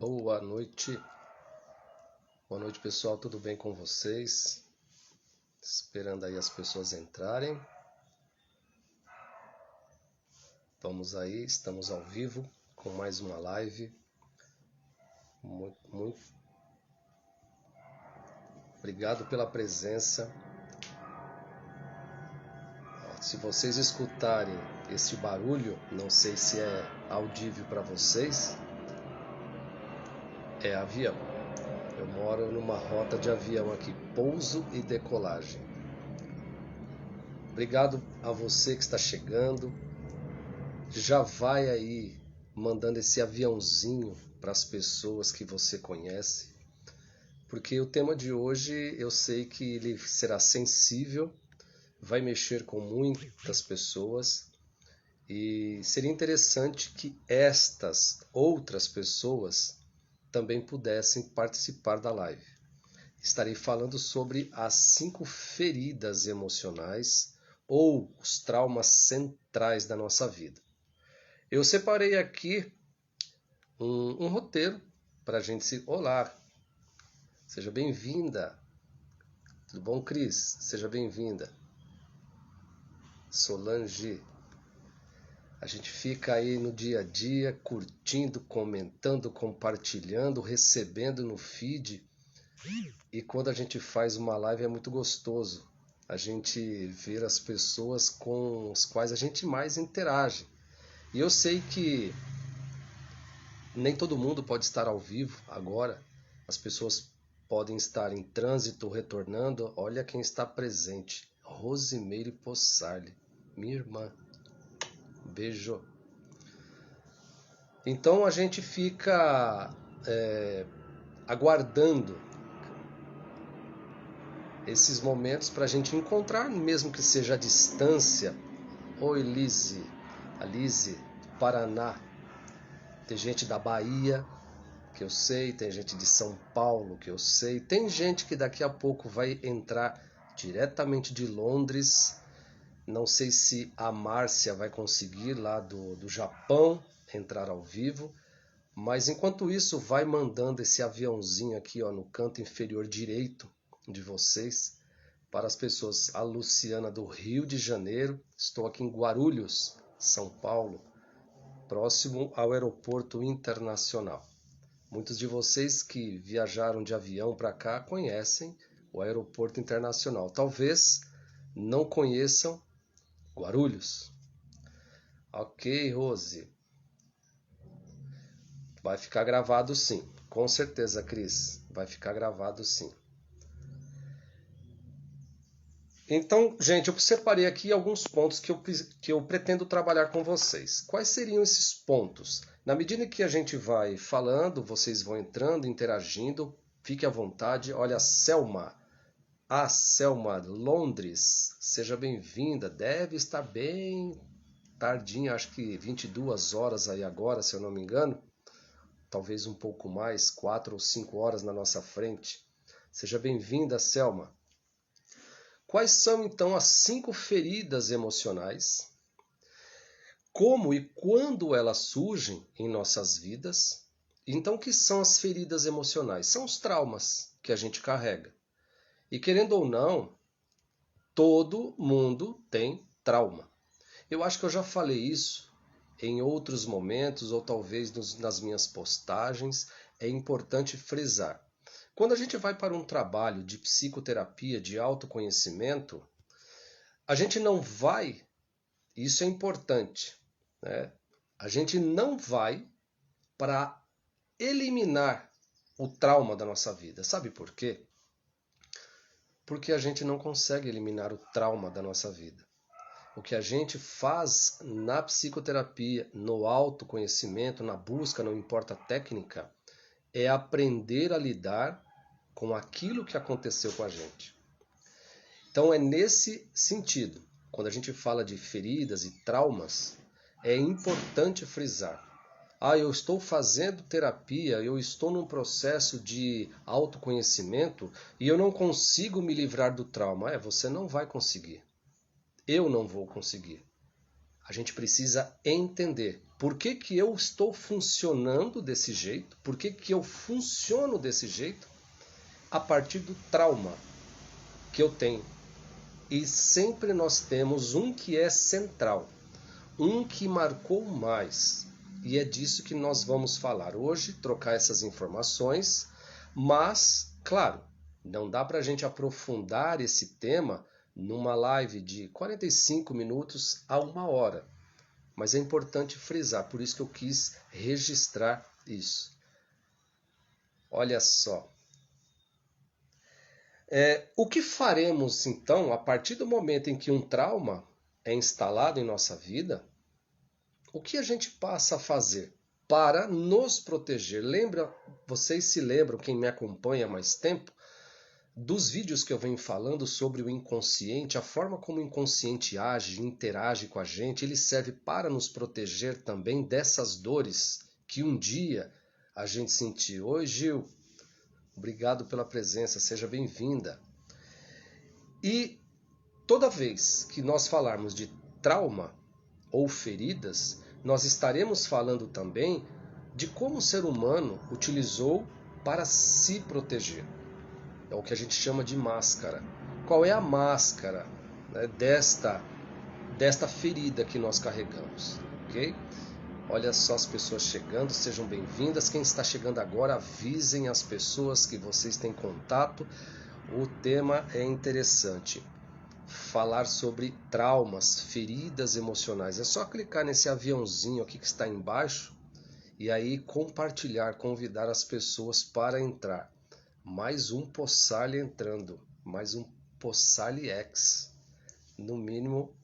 Boa noite. Boa noite, pessoal. Tudo bem com vocês? Esperando aí as pessoas entrarem. Vamos aí, estamos ao vivo com mais uma live. Muito obrigado pela presença. Se vocês escutarem esse barulho, não sei se é audível para vocês, é avião. Eu moro numa rota de avião aqui, pouso e decolagem. Obrigado a você que está chegando. Já vai aí mandando esse aviãozinho para as pessoas que você conhece, porque o tema de hoje eu sei que ele será sensível, vai mexer com muitas pessoas e seria interessante que estas outras pessoas também pudessem participar da live. Estarei falando sobre as 5 feridas emocionais ou os traumas centrais da nossa vida. Eu separei aqui um roteiro para a gente se... Olá, seja bem-vinda. Tudo bom, Cris? Seja bem-vinda. Solange. A gente fica aí no dia a dia, curtindo, comentando, compartilhando, recebendo no feed. E quando a gente faz uma live é muito gostoso. A gente ver as pessoas com as quais a gente mais interage. E eu sei que nem todo mundo pode estar ao vivo agora. As pessoas podem estar em trânsito, retornando. Olha quem está presente. Rosimeire Possarli, minha irmã. Beijo. Então a gente fica aguardando esses momentos para a gente encontrar, mesmo que seja à distância. Oi, Lise. A Lise, do Paraná. Tem gente da Bahia, que eu sei. Tem gente de São Paulo, que eu sei. Tem gente que daqui a pouco vai entrar diretamente de Londres. Não sei se a Márcia vai conseguir lá do Japão entrar ao vivo. Mas enquanto isso, vai mandando esse aviãozinho aqui no canto inferior direito de vocês para as pessoas. A Luciana do Rio de Janeiro. Estou aqui em Guarulhos, São Paulo, próximo ao aeroporto internacional. Muitos de vocês que viajaram de avião para cá conhecem o aeroporto internacional. Talvez não conheçam Guarulhos. Ok, Rose. Vai ficar gravado sim. Com certeza, Cris. Vai ficar gravado sim. Então, gente, eu separei aqui alguns pontos que eu pretendo trabalhar com vocês. Quais seriam esses pontos? Na medida que a gente vai falando, vocês vão entrando, interagindo. Fique à vontade. Olha, a Selma, Londres. Seja bem-vinda. Deve estar bem tardinha, acho que 22 horas aí agora, se eu não me engano. Talvez um pouco mais, 4 ou 5 horas na nossa frente. Seja bem-vinda, Selma. Quais são, então, as 5 feridas emocionais? Como e quando elas surgem em nossas vidas? Então, o que são as feridas emocionais? São os traumas que a gente carrega. E, querendo ou não, todo mundo tem trauma. Eu acho que eu já falei isso em outros momentos, ou talvez nas minhas postagens. É importante frisar. Quando a gente vai para um trabalho de psicoterapia, de autoconhecimento, a gente não vai, isso é importante, né? A gente não vai para eliminar o trauma da nossa vida. Sabe por quê? Porque a gente não consegue eliminar o trauma da nossa vida. O que a gente faz na psicoterapia, no autoconhecimento, na busca, não importa a técnica, é aprender a lidar com aquilo que aconteceu com a gente. Então é nesse sentido, quando a gente fala de feridas e traumas, é importante frisar. Eu estou fazendo terapia, eu estou num processo de autoconhecimento e eu não consigo me livrar do trauma. Você não vai conseguir. Eu não vou conseguir. A gente precisa entender por que que eu estou funcionando desse jeito, por que que eu funciono desse jeito a partir do trauma que eu tenho. E sempre nós temos um que é central, um que marcou mais. E é disso que nós vamos falar hoje, trocar essas informações, mas, claro, não dá para a gente aprofundar esse tema numa live de 45 minutos a 1 hora. Mas é importante frisar, por isso que eu quis registrar isso. Olha só. O que faremos então a partir do momento em que um trauma é instalado em nossa vida? O que a gente passa a fazer para nos proteger? Vocês se lembram, quem me acompanha há mais tempo, dos vídeos que eu venho falando sobre o inconsciente, a forma como o inconsciente age, interage com a gente, ele serve para nos proteger também dessas dores que um dia a gente sentiu. Oi, Gil, obrigado pela presença, seja bem-vinda. E toda vez que nós falarmos de trauma ou feridas, nós estaremos falando também de como o ser humano utilizou para se proteger. É o que a gente chama de máscara. Qual é a máscara, né, desta ferida que nós carregamos? Ok? Olha só as pessoas chegando, sejam bem-vindas. Quem está chegando agora, avisem as pessoas que vocês têm contato. O tema é interessante. Falar sobre traumas, feridas emocionais. É só clicar nesse aviãozinho aqui que está embaixo e aí compartilhar, convidar as pessoas para entrar. Mais um Possali entrando, mais um Possali X. No mínimo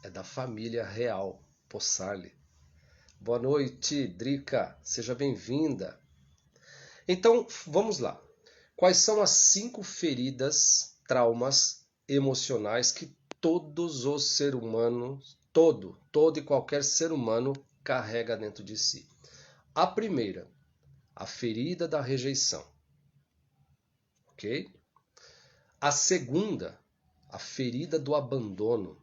é da família real Possali. Boa noite, Drica, seja bem-vinda. Então, vamos lá. Quais são as 5 feridas, traumas emocionais que todos os seres humanos, todo e qualquer ser humano carrega dentro de si? A primeira, a ferida da rejeição. Ok? A segunda, a ferida do abandono.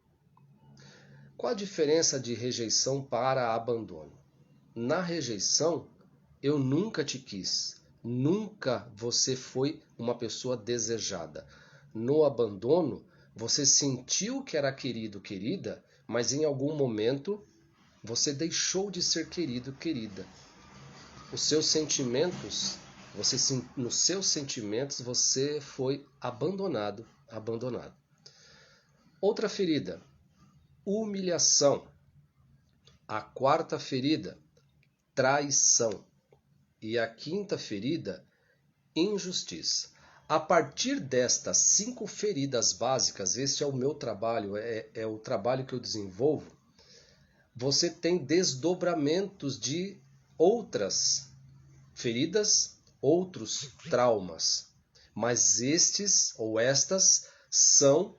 Qual a diferença de rejeição para abandono? Na rejeição, eu nunca te quis. Nunca você foi uma pessoa desejada. No abandono, você sentiu que era querido, querida, mas em algum momento você deixou de ser querido, querida. Os seus sentimentos, nos seus sentimentos você foi abandonado, abandonado. Outra ferida, humilhação. A quarta ferida, traição. E a quinta ferida, injustiça. A partir destas 5 feridas básicas, este é o meu trabalho, é o trabalho que eu desenvolvo, você tem desdobramentos de outras feridas, outros traumas. Mas estes ou estas são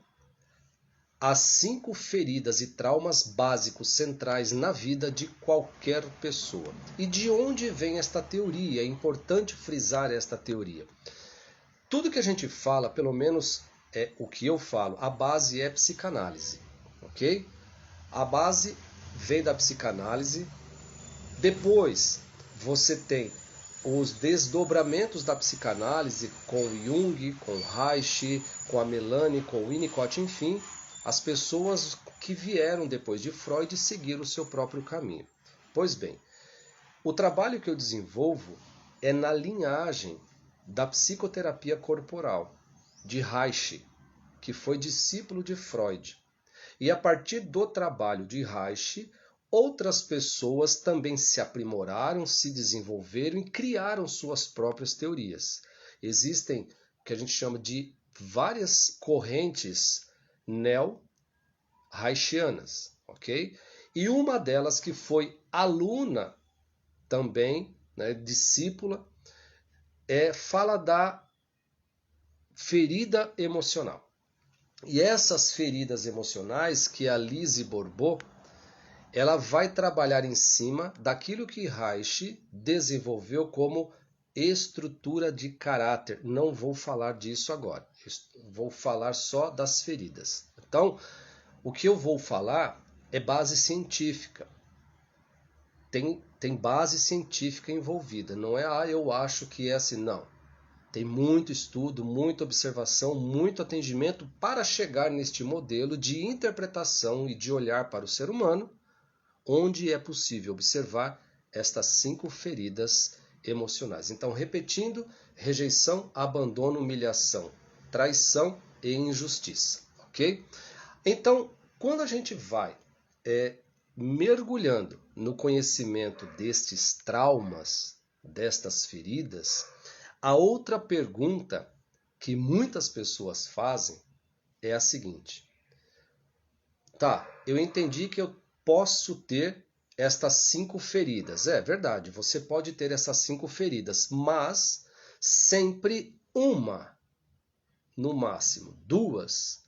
as 5 feridas e traumas básicos centrais na vida de qualquer pessoa. E de onde vem esta teoria? É importante frisar esta teoria. Tudo que a gente fala, pelo menos é o que eu falo, a base é psicanálise, ok? A base vem da psicanálise. Depois você tem os desdobramentos da psicanálise com Jung, com Reich, com a Melanie, com o Winnicott, enfim, as pessoas que vieram depois de Freud seguiram o seu próprio caminho. Pois bem, o trabalho que eu desenvolvo é na linhagem da psicoterapia corporal, de Reich, que foi discípulo de Freud. E a partir do trabalho de Reich, outras pessoas também se aprimoraram, se desenvolveram e criaram suas próprias teorias. Existem o que a gente chama de várias correntes neo-reichianas, ok? E uma delas que foi aluna também, né, discípula, fala da ferida emocional. E essas feridas emocionais que a Lise Bourbeau, ela vai trabalhar em cima daquilo que Reich desenvolveu como estrutura de caráter. Não vou falar disso agora, vou falar só das feridas. Então, o que eu vou falar é base científica. Tem base científica envolvida. Não é, eu acho que é assim, não. Tem muito estudo, muita observação, muito atendimento para chegar neste modelo de interpretação e de olhar para o ser humano, onde é possível observar estas 5 feridas emocionais. Então, repetindo: rejeição, abandono, humilhação, traição e injustiça. Ok? Então, quando a gente vai mergulhando no conhecimento destes traumas, destas feridas, a outra pergunta que muitas pessoas fazem é a seguinte: tá, eu entendi que eu posso ter estas 5 feridas. É verdade, você pode ter essas 5 feridas, mas sempre uma, no máximo 2,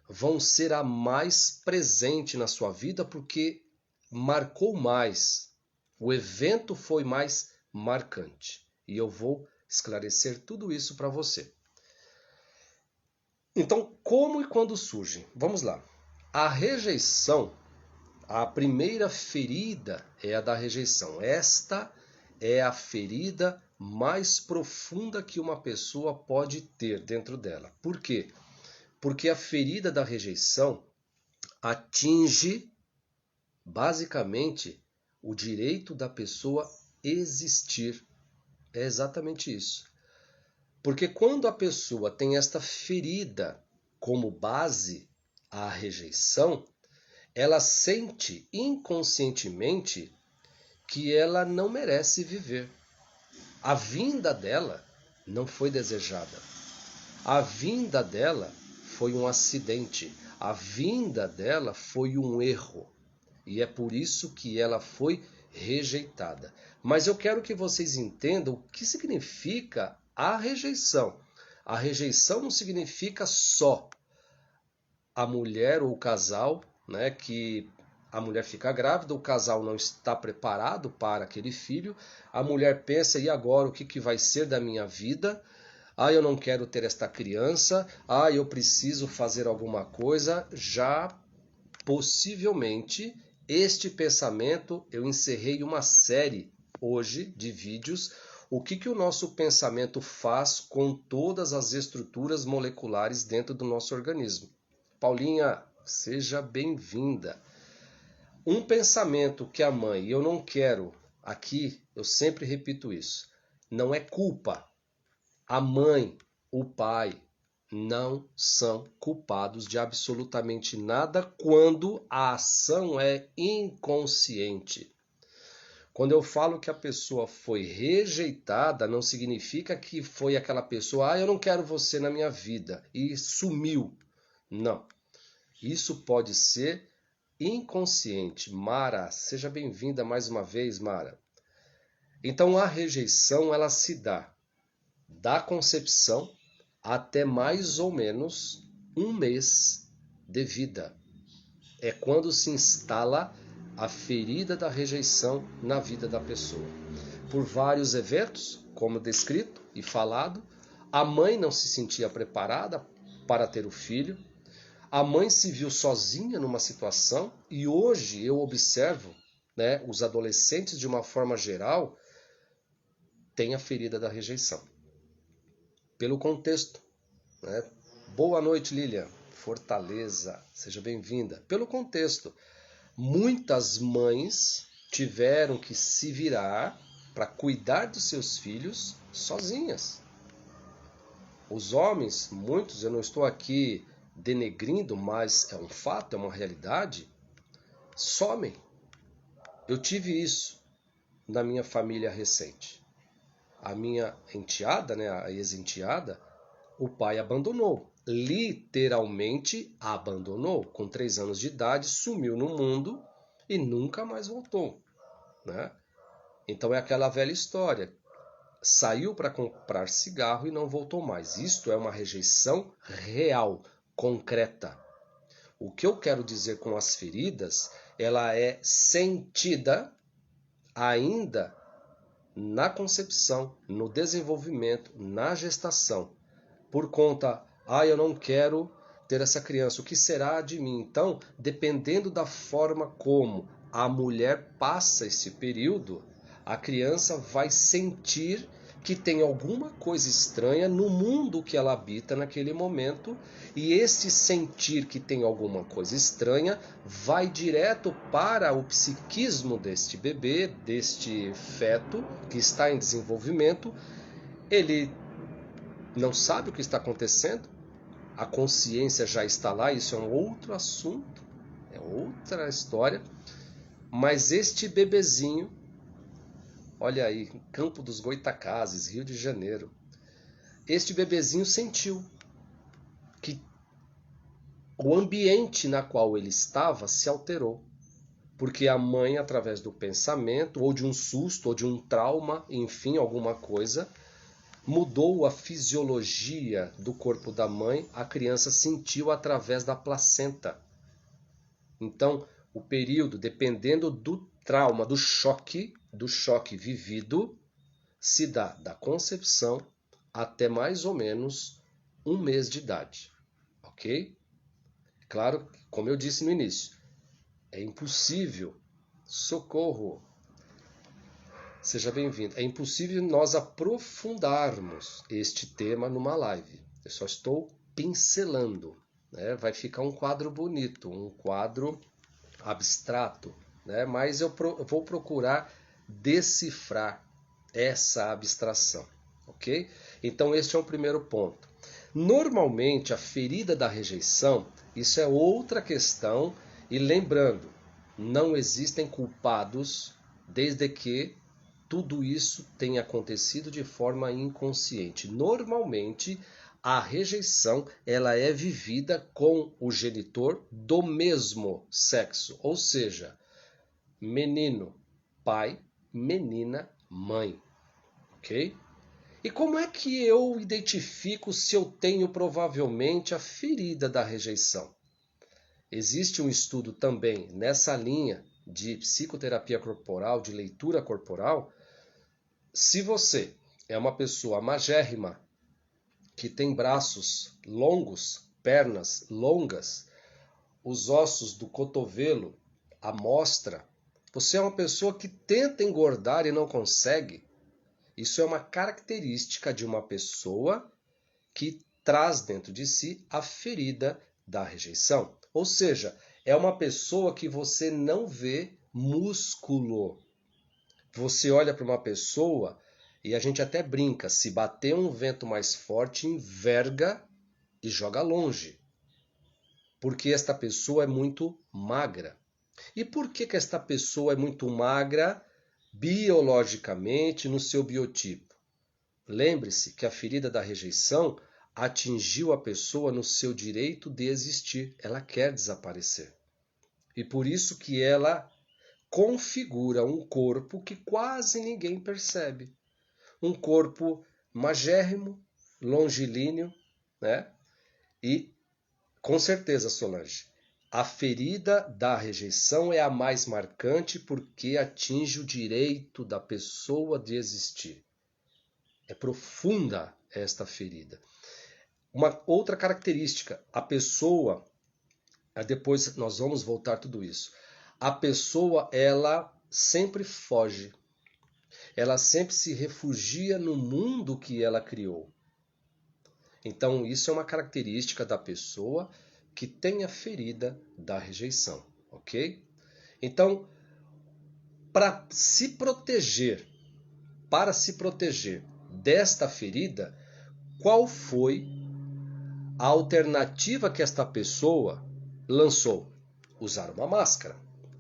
vão ser a mais presente na sua vida porque marcou mais. O evento foi mais marcante. E eu vou esclarecer tudo isso para você. Então, como e quando surgem? Vamos lá. A rejeição, a primeira ferida é a da rejeição. Esta é a ferida mais profunda que uma pessoa pode ter dentro dela. Por quê? Porque a ferida da rejeição atinge, basicamente, o direito da pessoa existir. É exatamente isso. Porque quando a pessoa tem esta ferida como base, a rejeição, ela sente inconscientemente que ela não merece viver. A vinda dela não foi desejada. A vinda dela foi um acidente. A vinda dela foi um erro. E é por isso que ela foi rejeitada. Mas eu quero que vocês entendam o que significa a rejeição. A rejeição não significa só a mulher ou o casal, né, que a mulher fica grávida, o casal não está preparado para aquele filho, a mulher pensa, e agora o que vai ser da minha vida? Eu não quero ter esta criança, eu preciso fazer alguma coisa. Já possivelmente este pensamento, eu encerrei uma série hoje de vídeos, o que o nosso pensamento faz com todas as estruturas moleculares dentro do nosso organismo. Paulinha, seja bem-vinda. Um pensamento que a mãe, eu não quero, aqui eu sempre repito isso, não é culpa. A mãe, o pai, não são culpados de absolutamente nada quando a ação é inconsciente. Quando eu falo que a pessoa foi rejeitada, não significa que foi aquela pessoa, eu não quero você na minha vida, e sumiu. Não. Isso pode ser inconsciente. Mara, seja bem-vinda mais uma vez, Mara. Então a rejeição, ela se dá da concepção até mais ou menos 1 mês de vida. É quando se instala a ferida da rejeição na vida da pessoa. Por vários eventos, como descrito e falado, a mãe não se sentia preparada para ter o filho, a mãe se viu sozinha numa situação, e hoje eu observo, né, os adolescentes de uma forma geral têm a ferida da rejeição. Pelo contexto, né? Boa noite, Lilian. Fortaleza, seja bem-vinda. Pelo contexto, muitas mães tiveram que se virar para cuidar dos seus filhos sozinhas. Os homens, muitos, eu não estou aqui denegrindo, mas é um fato, é uma realidade, somem. Eu tive isso na minha família recente. A minha enteada, né, a ex-enteada, o pai abandonou. Literalmente abandonou. Com 3 anos de idade, sumiu no mundo e nunca mais voltou, né? Então é aquela velha história. Saiu para comprar cigarro e não voltou mais. Isto é uma rejeição real, concreta. O que eu quero dizer com as feridas, ela é sentida ainda na concepção, no desenvolvimento, na gestação. Por conta, eu não quero ter essa criança? O que será de mim? Então, dependendo da forma como a mulher passa esse período, a criança vai sentir que tem alguma coisa estranha no mundo que ela habita naquele momento, e esse sentir que tem alguma coisa estranha vai direto para o psiquismo deste bebê, deste feto que está em desenvolvimento. Ele não sabe o que está acontecendo, a consciência já está lá, isso é um outro assunto, é outra história, mas este bebezinho, olha aí, Campo dos Goytacazes, Rio de Janeiro, este bebezinho sentiu que o ambiente na qual ele estava se alterou, porque a mãe, através do pensamento, ou de um susto, ou de um trauma, enfim, alguma coisa, mudou a fisiologia do corpo da mãe, a criança sentiu através da placenta. Então, o período, dependendo do trauma, do choque vivido, se dá da concepção até mais ou menos 1 mês de idade, ok? Claro, como eu disse no início, é impossível, socorro, seja bem-vindo, é impossível nós aprofundarmos este tema numa live. Eu só estou pincelando, né? Vai ficar um quadro bonito, um quadro abstrato, né? Mas eu vou procurar decifrar essa abstração, ok? Então este é o primeiro ponto. Normalmente a ferida da rejeição, isso é outra questão, e lembrando, não existem culpados desde que tudo isso tenha acontecido de forma inconsciente. Normalmente a rejeição ela é vivida com o genitor do mesmo sexo, ou seja, menino, pai, menina, mãe, ok? E como é que eu identifico se eu tenho provavelmente a ferida da rejeição? Existe um estudo também nessa linha de psicoterapia corporal, de leitura corporal. Se você é uma pessoa magérrima, que tem braços longos, pernas longas, os ossos do cotovelo à mostra, você é uma pessoa que tenta engordar e não consegue. Isso é uma característica de uma pessoa que traz dentro de si a ferida da rejeição. Ou seja, é uma pessoa que você não vê músculo. Você olha para uma pessoa e a gente até brinca, se bater um vento mais forte, enverga e joga longe. Porque esta pessoa é muito magra. E por que esta pessoa é muito magra biologicamente no seu biotipo? Lembre-se que a ferida da rejeição atingiu a pessoa no seu direito de existir. Ela quer desaparecer. E por isso que ela configura um corpo que quase ninguém percebe. Um corpo magérrimo, longilíneo, né? E, com certeza, Solange, a ferida da rejeição é a mais marcante porque atinge o direito da pessoa de existir. É profunda esta ferida. Uma outra característica, a pessoa, depois nós vamos voltar a tudo isso, a pessoa, ela sempre foge. Ela sempre se refugia no mundo que ela criou. Então, isso é uma característica da pessoa que tem a ferida da rejeição, ok? Então, para se proteger desta ferida, qual foi a alternativa que esta pessoa lançou? Usar uma máscara.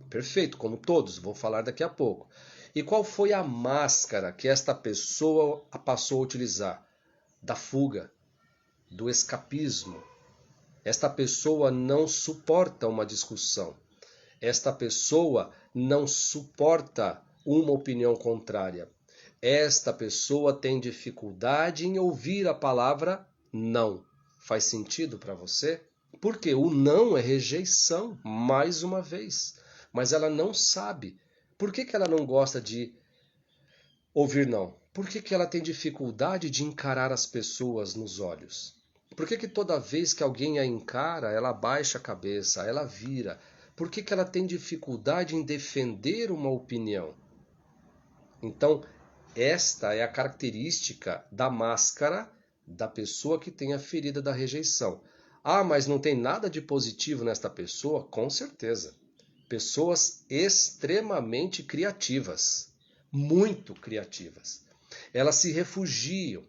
Perfeito, como todos, vou falar daqui a pouco. E qual foi a máscara que esta pessoa passou a utilizar? Da fuga, do escapismo. Esta pessoa não suporta uma discussão. Esta pessoa não suporta uma opinião contrária. Esta pessoa tem dificuldade em ouvir a palavra não. Faz sentido para você? Porque o não é rejeição, mais uma vez. Mas ela não sabe. Por que ela não gosta de ouvir não? Por que ela tem dificuldade de encarar as pessoas nos olhos? Por que que toda vez que alguém a encara, ela baixa a cabeça, ela vira? Por que que ela tem dificuldade em defender uma opinião? Então, esta é a característica da máscara da pessoa que tem a ferida da rejeição. Ah, mas não tem nada de positivo nesta pessoa? Com certeza. Pessoas extremamente criativas, muito criativas. Elas se refugiam,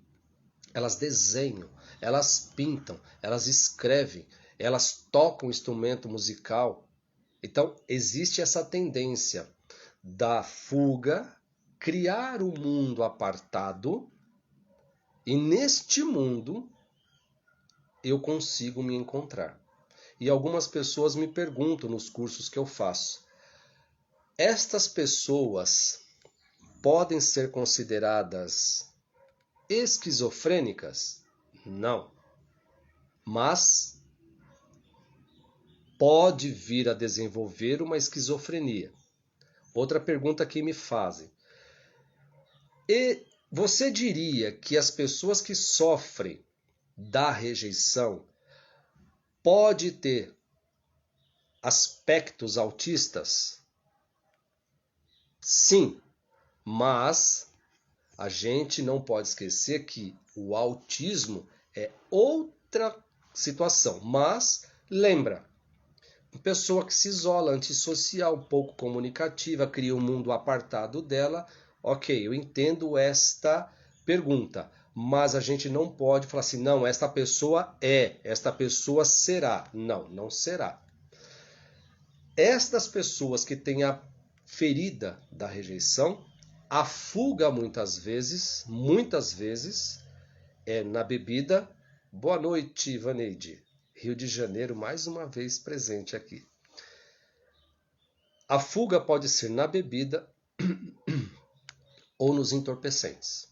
elas desenham, elas pintam, elas escrevem, elas tocam instrumento musical. Então, existe essa tendência da fuga, criar um mundo apartado, e neste mundo eu consigo me encontrar. E algumas pessoas me perguntam nos cursos que eu faço: estas pessoas podem ser consideradas esquizofrênicas? Não. Mas pode vir a desenvolver uma esquizofrenia. Outra pergunta que me fazem: e você diria que as pessoas que sofrem da rejeição pode ter aspectos autistas? Sim, mas a gente não pode esquecer que o autismo é outra situação. Mas lembra, uma pessoa que se isola, antissocial, pouco comunicativa, cria um mundo apartado dela. Ok, eu entendo esta pergunta, mas a gente não pode falar assim, não, esta pessoa esta pessoa será. Não, não será. Estas pessoas que têm a ferida da rejeição, a fuga muitas vezes, é na bebida. Boa noite, Vaneide. Rio de Janeiro, mais uma vez presente aqui. A fuga pode ser na bebida ou nos entorpecentes.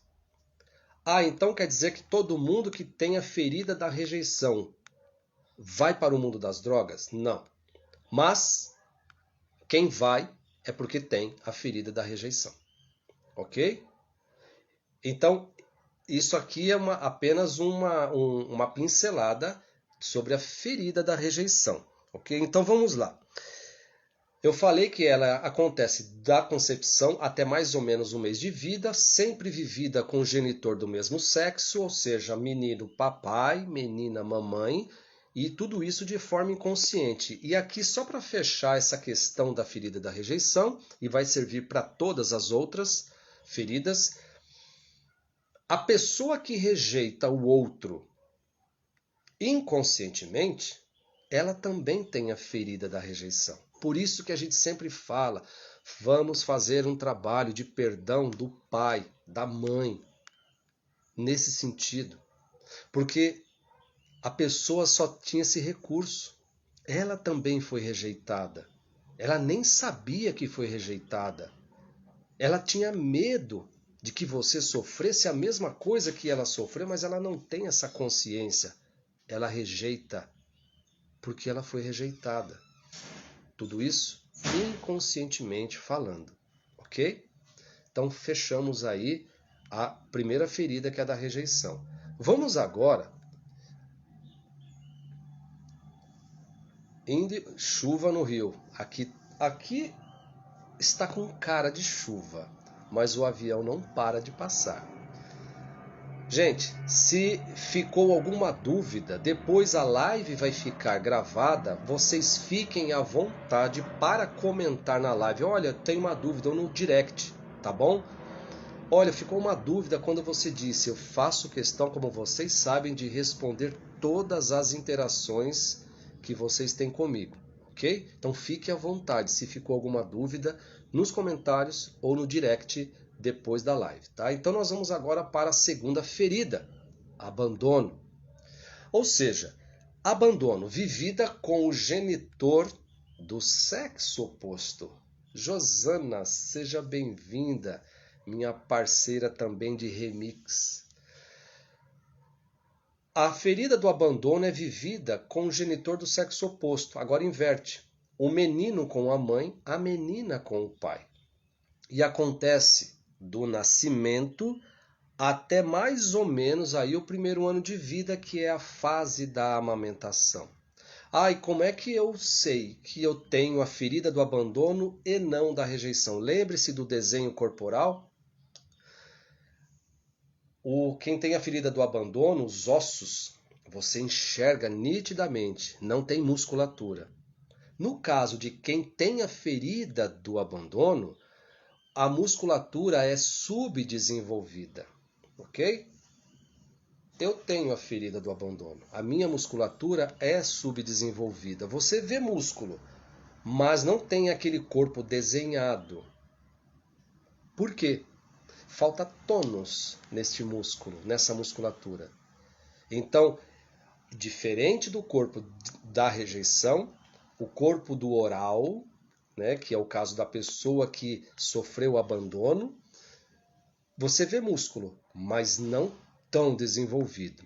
Ah, então quer dizer que todo mundo que tem a ferida da rejeição vai para o mundo das drogas? Não. Mas quem vai é porque tem a ferida da rejeição. Ok? Então, isso aqui é apenas uma pincelada sobre a ferida da rejeição. Ok? Então vamos lá. Eu falei que ela acontece da concepção até mais ou menos um mês de vida, sempre vivida com o genitor do mesmo sexo, ou seja, menino papai, menina mamãe, e tudo isso de forma inconsciente. E aqui, só para fechar essa questão da ferida da rejeição, e vai servir para todas as outras feridas, a pessoa que rejeita o outro inconscientemente, ela também tem a ferida da rejeição. Por isso que a gente sempre fala, vamos fazer um trabalho de perdão do pai, da mãe, nesse sentido. Porque a pessoa só tinha esse recurso. Ela também foi rejeitada. Ela nem sabia que foi rejeitada. Ela tinha medo de que você sofresse a mesma coisa que ela sofreu, mas ela não tem essa consciência. Ela rejeita porque ela foi rejeitada. Tudo isso inconscientemente falando, ok? Então fechamos aí a primeira ferida, que é a da rejeição. Vamos agora chuva no Rio. Aqui está com cara de chuva, mas o avião não para de passar. Gente, se ficou alguma dúvida, depois a live vai ficar gravada, vocês fiquem à vontade para comentar na live. Olha, tem uma dúvida, ou no direct, tá bom? Olha, ficou uma dúvida quando você disse, eu faço questão, como vocês sabem, de responder todas as interações que vocês têm comigo, ok? Então fique à vontade, se ficou alguma dúvida, nos comentários ou no direct depois da live, tá? Então nós vamos agora para a segunda ferida, abandono. Ou seja, abandono vivida com o genitor do sexo oposto. Josana, seja bem-vinda, minha parceira também de remix. A ferida do abandono é vivida com o genitor do sexo oposto. Agora inverte. O menino com a mãe, a menina com o pai. E acontece do nascimento até mais ou menos aí o primeiro ano de vida, que é a fase da amamentação. E como é que eu sei que eu tenho a ferida do abandono e não da rejeição? Lembre-se do desenho corporal. Quem tem a ferida do abandono, os ossos, você enxerga nitidamente, não tem musculatura. No caso de quem tem a ferida do abandono, a musculatura é subdesenvolvida, ok? Eu tenho a ferida do abandono. A minha musculatura é subdesenvolvida. Você vê músculo, mas não tem aquele corpo desenhado. Por quê? Falta tônus neste músculo, nessa musculatura. Então, diferente do corpo da rejeição, o corpo do oral, né, que é o caso da pessoa que sofreu abandono, você vê músculo, mas não tão desenvolvido.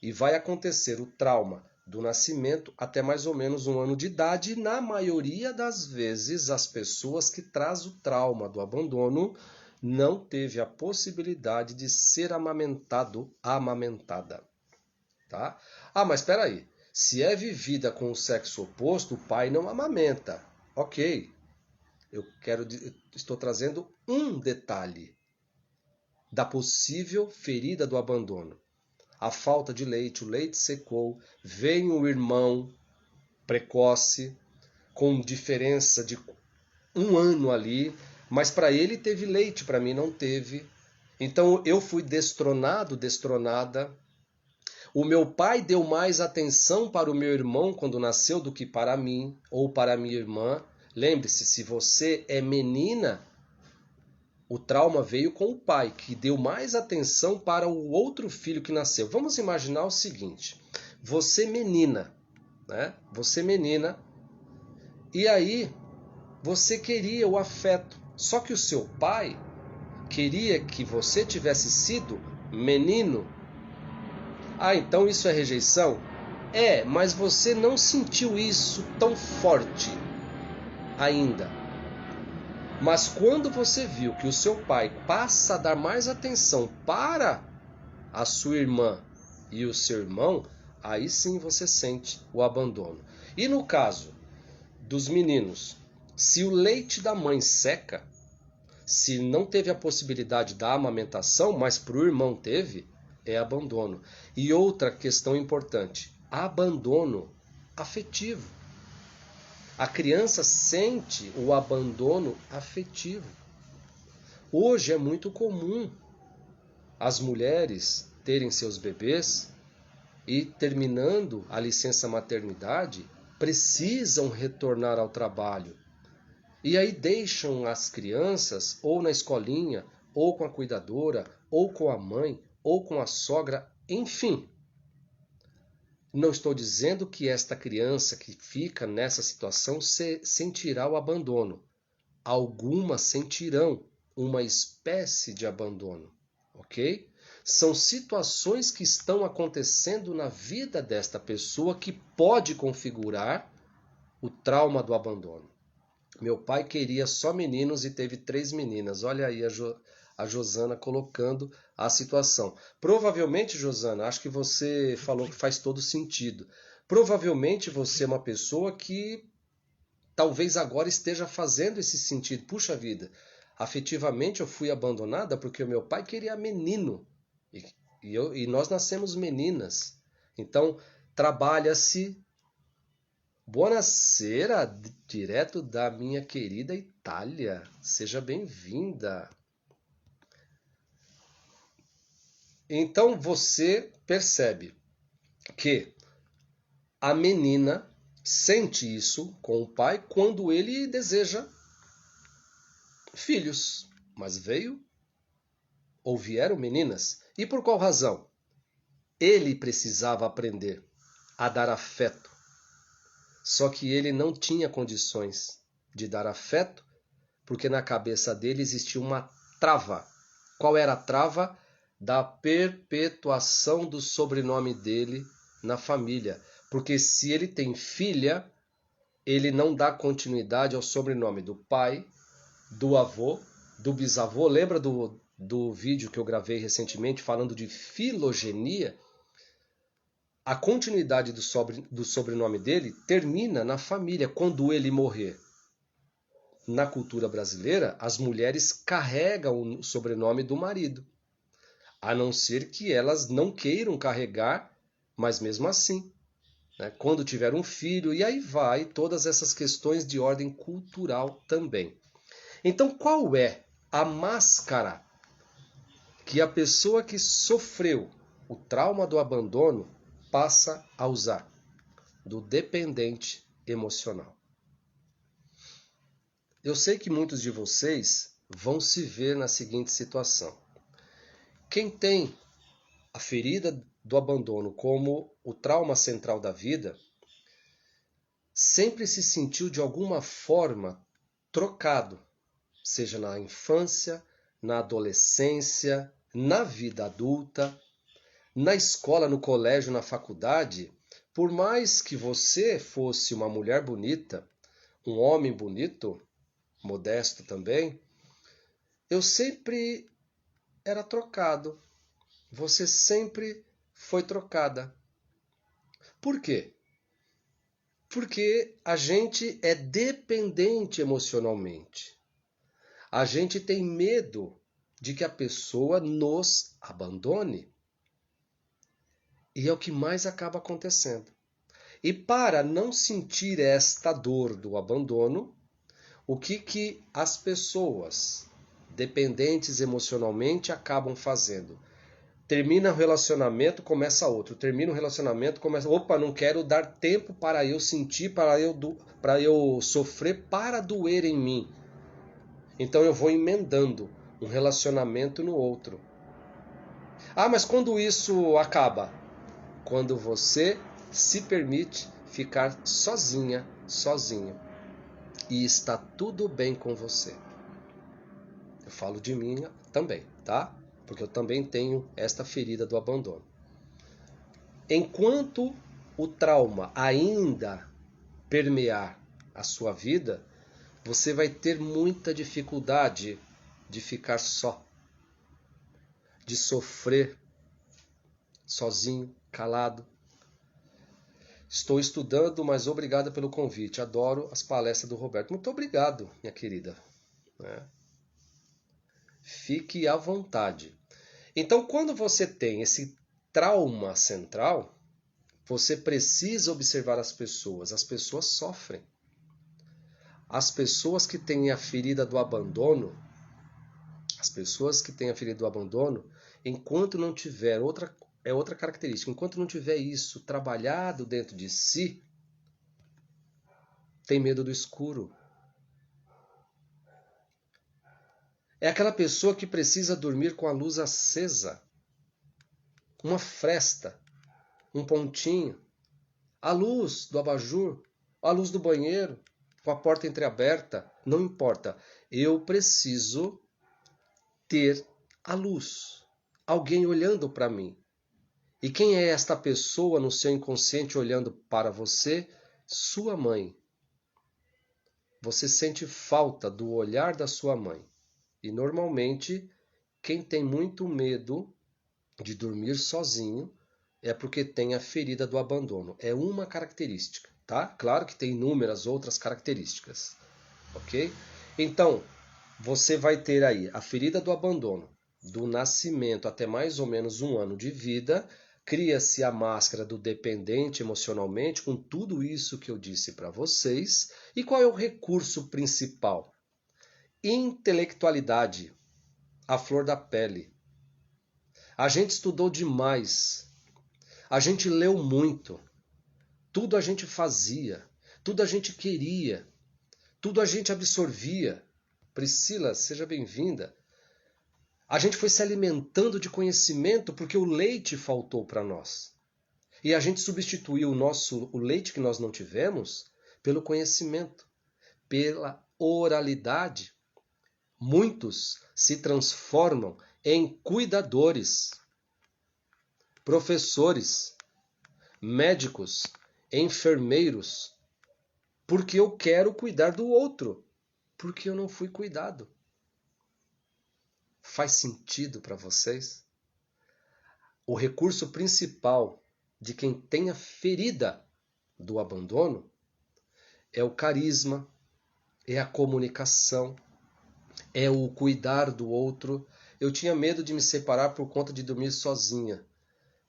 E vai acontecer o trauma do nascimento até mais ou menos 1 ano de idade. E na maioria das vezes, as pessoas que trazem o trauma do abandono não teve a possibilidade de ser amamentado, amamentada. Tá? Mas espera aí. Se é vivida com o sexo oposto, o pai não amamenta. Ok. Estou trazendo um detalhe da possível ferida do abandono. A falta de leite, o leite secou, vem o irmão precoce, com diferença de 1 ano ali, mas para ele teve leite, para mim não teve. Então eu fui destronado, destronada. O meu pai deu mais atenção para o meu irmão quando nasceu do que para mim ou para a minha irmã. Lembre-se, se você é menina, o trauma veio com o pai, que deu mais atenção para o outro filho que nasceu. Vamos imaginar o seguinte: você menina, né? Você menina, e aí você queria o afeto. Só que o seu pai queria que você tivesse sido menino. Então isso é rejeição? Mas você não sentiu isso tão forte ainda. Mas quando você viu que o seu pai passa a dar mais atenção para a sua irmã e o seu irmão, aí sim você sente o abandono. E no caso dos meninos, se o leite da mãe seca, se não teve a possibilidade da amamentação, mas para o irmão teve, é abandono. E outra questão importante, abandono afetivo. A criança sente o abandono afetivo. Hoje é muito comum as mulheres terem seus bebês e, terminando a licença maternidade, precisam retornar ao trabalho. E aí deixam as crianças ou na escolinha, ou com a cuidadora, ou com a mãe, ou com a sogra, enfim. Não estou dizendo que esta criança que fica nessa situação sentirá o abandono. Algumas sentirão uma espécie de abandono, ok? São situações que estão acontecendo na vida desta pessoa que pode configurar o trauma do abandono. Meu pai queria só meninos e teve 3 meninas. Olha aí a Josana colocando a situação. Provavelmente, Josana, acho que você falou que faz todo sentido. Provavelmente você é uma pessoa que talvez agora esteja fazendo esse sentido. Puxa vida, afetivamente eu fui abandonada porque o meu pai queria menino e nós nascemos meninas. Então, trabalha-se. Buonasera, direto da minha querida Itália. Seja bem-vinda. Então você percebe que a menina sente isso com o pai quando ele deseja filhos. Mas vieram meninas. E por qual razão? Ele precisava aprender a dar afeto. Só que ele não tinha condições de dar afeto, porque na cabeça dele existia uma trava. Qual era a trava? Da perpetuação do sobrenome dele na família. Porque se ele tem filha, ele não dá continuidade ao sobrenome do pai, do avô, do bisavô. Lembra do vídeo que eu gravei recentemente falando de filogenia, a continuidade do sobrenome dele termina na família quando ele morrer. Na cultura brasileira, as mulheres carregam o sobrenome do marido, a não ser que elas não queiram carregar, mas mesmo assim, né, quando tiver um filho, e aí vai todas essas questões de ordem cultural também. Então, qual é a máscara que a pessoa que sofreu o trauma do abandono passa a usar? Do dependente emocional. Eu sei que muitos de vocês vão se ver na seguinte situação. Quem tem a ferida do abandono como o trauma central da vida, sempre se sentiu de alguma forma trocado, seja na infância, na adolescência, na vida adulta, na escola, no colégio, na faculdade. Por mais que você fosse uma mulher bonita, um homem bonito, modesto também, eu sempre era trocado. Você sempre foi trocada. Por quê? Porque a gente é dependente emocionalmente. A gente tem medo de que a pessoa nos abandone. E é o que mais acaba acontecendo. E para não sentir esta dor do abandono, o que as pessoas dependentes emocionalmente acabam fazendo? Termina o relacionamento, começa outro. Termina o relacionamento, começa... Opa, não quero dar tempo para eu sentir, para eu sofrer, para doer em mim. Então eu vou emendando um relacionamento no outro. Ah, mas quando isso acaba? Quando você se permite ficar sozinha, sozinho. E está tudo bem com você. Eu falo de mim também, tá? Porque eu também tenho esta ferida do abandono. Enquanto o trauma ainda permear a sua vida, você vai ter muita dificuldade de ficar só, de sofrer sozinho, calado. Estou estudando, mas obrigada pelo convite. Adoro as palestras do Roberto. Muito obrigado, minha querida. Fique à vontade. Então, quando você tem esse trauma central, você precisa observar as pessoas. As pessoas sofrem. As pessoas que têm a ferida do abandono, enquanto não tiver outra característica, enquanto não tiver isso trabalhado dentro de si, tem medo do escuro. É aquela pessoa que precisa dormir com a luz acesa, uma fresta, um pontinho, a luz do abajur, a luz do banheiro, com a porta entreaberta, não importa. Eu preciso ter a luz, alguém olhando para mim. E quem é esta pessoa no seu inconsciente olhando para você? Sua mãe. Você sente falta do olhar da sua mãe. E normalmente, quem tem muito medo de dormir sozinho é porque tem a ferida do abandono. É uma característica, tá? Claro que tem inúmeras outras características, ok? Então, você vai ter aí a ferida do abandono, do nascimento até mais ou menos 1 ano de vida, cria-se a máscara do dependente emocionalmente, com tudo isso que eu disse para vocês. E qual é o recurso principal? Intelectualidade, a flor da pele. A gente estudou demais, a gente leu muito, tudo a gente fazia, tudo a gente queria, tudo a gente absorvia. Priscila, seja bem-vinda. A gente foi se alimentando de conhecimento porque o leite faltou para nós. E a gente substituiu o leite que nós não tivemos pelo conhecimento, pela oralidade. Muitos se transformam em cuidadores, professores, médicos, enfermeiros, porque eu quero cuidar do outro, porque eu não fui cuidado. Faz sentido para vocês? O recurso principal de quem tem a ferida do abandono é o carisma, é a comunicação, é o cuidar do outro. Eu tinha medo de me separar por conta de dormir sozinha,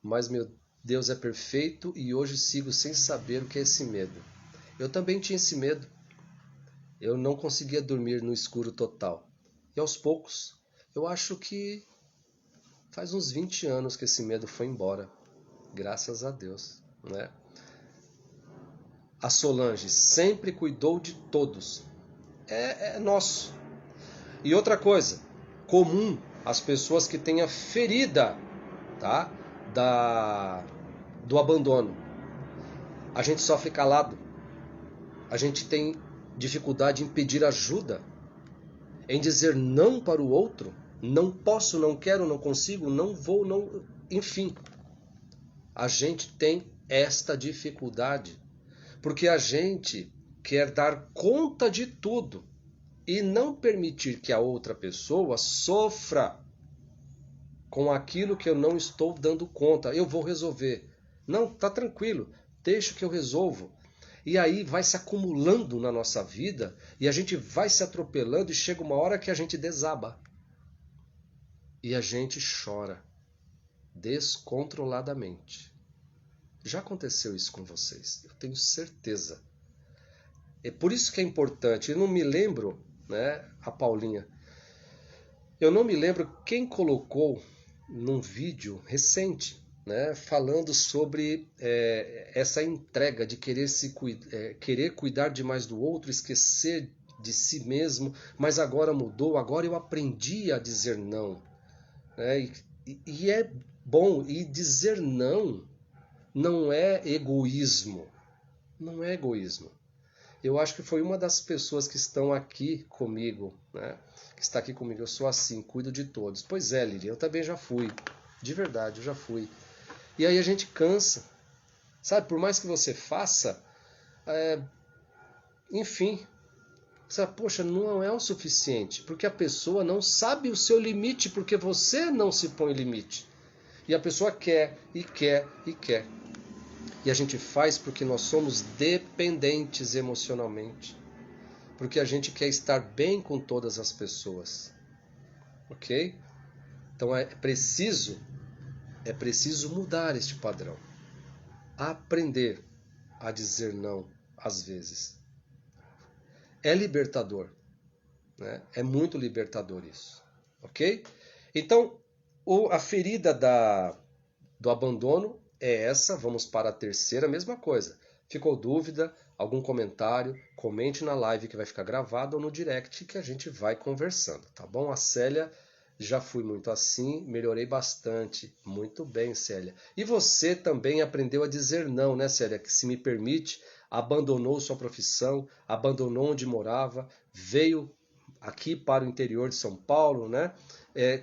mas meu Deus é perfeito e hoje sigo sem saber o que é esse medo. Eu também tinha esse medo. Eu não conseguia dormir no escuro total. E aos poucos, eu acho que faz uns 20 anos que esse medo foi embora. Graças a Deus, né? A Solange sempre cuidou de todos. É nosso. E outra coisa, comum às pessoas que têm a ferida, tá? Do abandono. A gente sofre calado. A gente tem dificuldade em pedir ajuda, em dizer não para o outro. Não posso, não quero, não consigo, não vou, não... Enfim, a gente tem esta dificuldade, porque a gente quer dar conta de tudo e não permitir que a outra pessoa sofra com aquilo que eu não estou dando conta. Eu vou resolver. Não, tá tranquilo, deixa que eu resolvo. E aí vai se acumulando na nossa vida e a gente vai se atropelando e chega uma hora que a gente desaba. E a gente chora descontroladamente. Já aconteceu isso com vocês, eu tenho certeza. É por isso que é importante. Eu não me lembro, né, a Paulinha, eu não me lembro quem colocou num vídeo recente, né, falando sobre essa entrega de querer cuidar demais do outro, esquecer de si mesmo, mas agora mudou, agora eu aprendi a dizer não. Né, e é bom, e dizer não é egoísmo. Não é egoísmo. Eu acho que foi uma das pessoas que estão aqui comigo, né? Que está aqui comigo. Eu sou assim, cuido de todos. Pois é, Lili, eu também já fui. De verdade, eu já fui. E aí a gente cansa. Sabe, por mais que você faça, enfim, sabe, poxa, não é o suficiente. Porque a pessoa não sabe o seu limite, porque você não se põe limite. E a pessoa quer, e quer, e quer. E a gente faz porque nós somos dependentes emocionalmente. Porque a gente quer estar bem com todas as pessoas. Ok? Então é preciso mudar este padrão. Aprender a dizer não às vezes. É libertador. Né? É muito libertador isso. Ok? Então, a ferida do abandono é essa. Vamos para a terceira, mesma coisa. Ficou dúvida? Algum comentário? Comente na live que vai ficar gravada ou no direct que a gente vai conversando, tá bom? A Célia, já fui muito assim, melhorei bastante. Muito bem, Célia. E você também aprendeu a dizer não, né, Célia? Que se me permite, abandonou sua profissão, abandonou onde morava, veio aqui para o interior de São Paulo, né?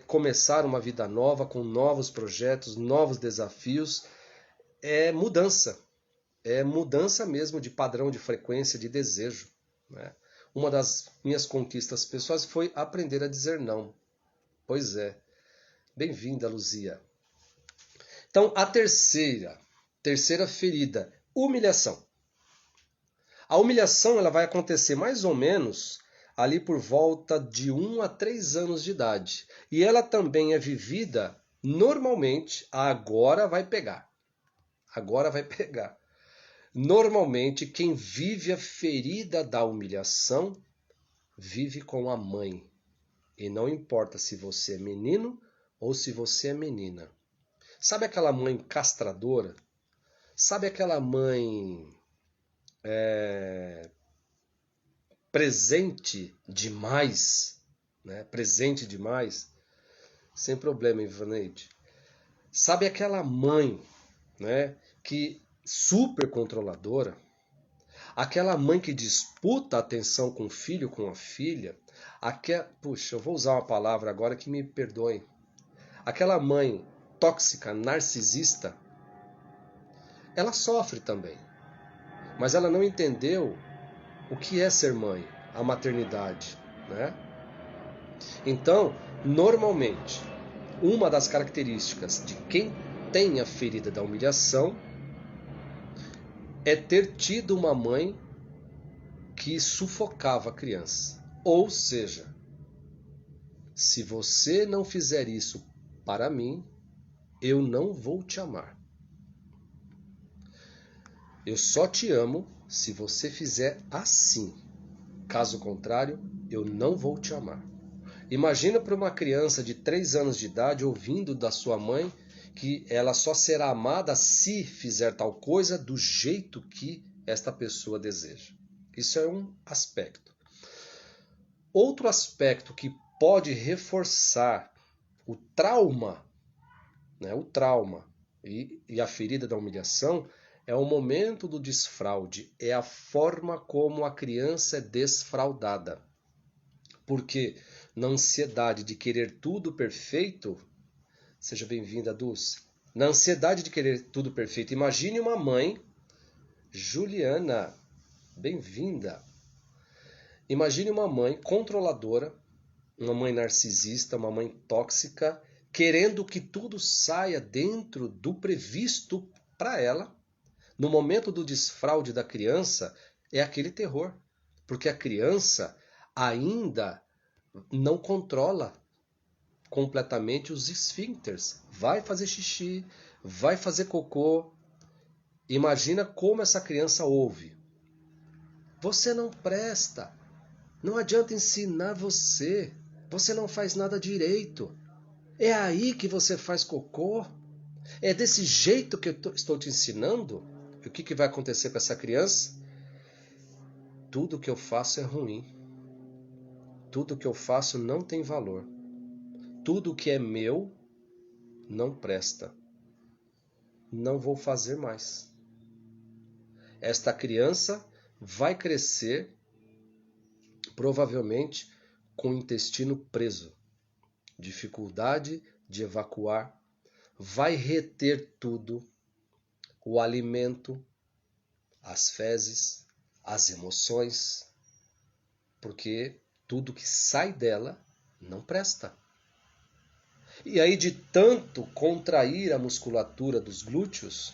Começar uma vida nova, com novos projetos, novos desafios. É mudança mesmo de padrão, de frequência, de desejo. Né? Uma das minhas conquistas pessoais foi aprender a dizer não. Pois é. Bem-vinda, Luzia. Então, a terceira ferida, humilhação. A humilhação ela vai acontecer mais ou menos ali por volta de 1 a 3 anos de idade. E ela também é vivida normalmente, agora vai pegar. Agora vai pegar. Normalmente, quem vive a ferida da humilhação vive com a mãe. E não importa se você é menino ou se você é menina. Sabe aquela mãe castradora? Sabe aquela mãe presente demais? Né? Presente demais? Sem problema, Ivaneide. Sabe aquela mãe, né, que super controladora? Aquela mãe que disputa a atenção com o filho, com a filha. Puxa, eu vou usar uma palavra agora que me perdoem. Aquela mãe tóxica, narcisista, ela sofre também. Mas ela não entendeu o que é ser mãe, a maternidade, né? Então, Normalmente, uma das características de quem tem a ferida da humilhação é ter tido uma mãe que sufocava a criança. Ou seja, se você não fizer isso para mim, eu não vou te amar. Eu só te amo se você fizer assim. Caso contrário, eu não vou te amar. Imagina para uma criança de 3 anos de idade ouvindo da sua mãe que ela só será amada se fizer tal coisa do jeito que esta pessoa deseja. Isso é um aspecto. Outro aspecto que pode reforçar o trauma, né, e a ferida da humilhação é o momento do desfraude, é a forma como a criança é desfraudada. Porque na ansiedade de querer tudo perfeito, seja bem-vinda, Dulce. Na ansiedade de querer tudo perfeito, imagine uma mãe, Juliana, bem-vinda. Imagine uma mãe controladora, uma mãe narcisista, uma mãe tóxica, querendo que tudo saia dentro do previsto para ela. No momento do desfraude da criança, é aquele terror. Porque a criança ainda não controla completamente os esfíncteres. Vai fazer xixi, vai fazer cocô. Imagina como essa criança ouve. Você não presta. Não adianta ensinar você. Você não faz nada direito. É aí que você faz cocô? É desse jeito que eu estou te ensinando? E o que vai acontecer com essa criança? Tudo que eu faço é ruim. Tudo que eu faço não tem valor. Tudo que é meu não presta. Não vou fazer mais. Esta criança vai crescer provavelmente com o intestino preso, dificuldade de evacuar, vai reter tudo, o alimento, as fezes, as emoções, porque tudo que sai dela não presta. E aí, de tanto contrair a musculatura dos glúteos,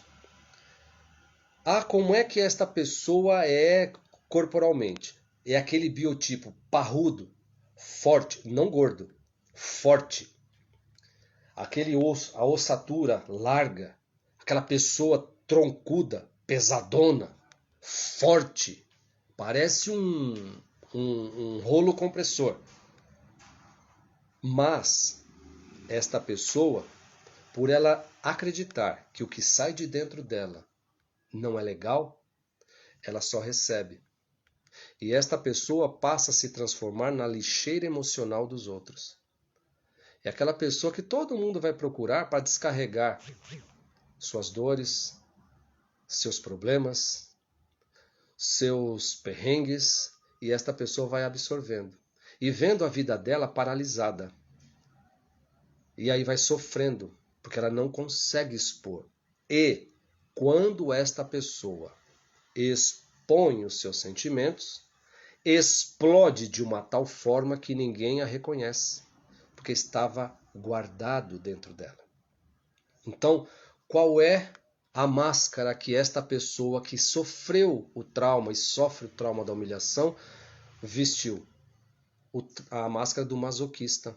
como é que esta pessoa é corporalmente? É aquele biotipo parrudo, forte, não gordo, forte. Aquele osso, a ossatura larga, aquela pessoa troncuda, pesadona, forte. Parece um rolo compressor. Mas esta pessoa, por ela acreditar que o que sai de dentro dela não é legal, ela só recebe. E esta pessoa passa a se transformar na lixeira emocional dos outros. É aquela pessoa que todo mundo vai procurar para descarregar suas dores, seus problemas, seus perrengues, e esta pessoa vai absorvendo. E vendo a vida dela paralisada. E aí vai sofrendo, porque ela não consegue expor. E quando esta pessoa expõe os seus sentimentos, explode de uma tal forma que ninguém a reconhece, porque estava guardado dentro dela. Então, qual é a máscara que esta pessoa que sofreu o trauma e sofre o trauma da humilhação vestiu? A máscara do masoquista.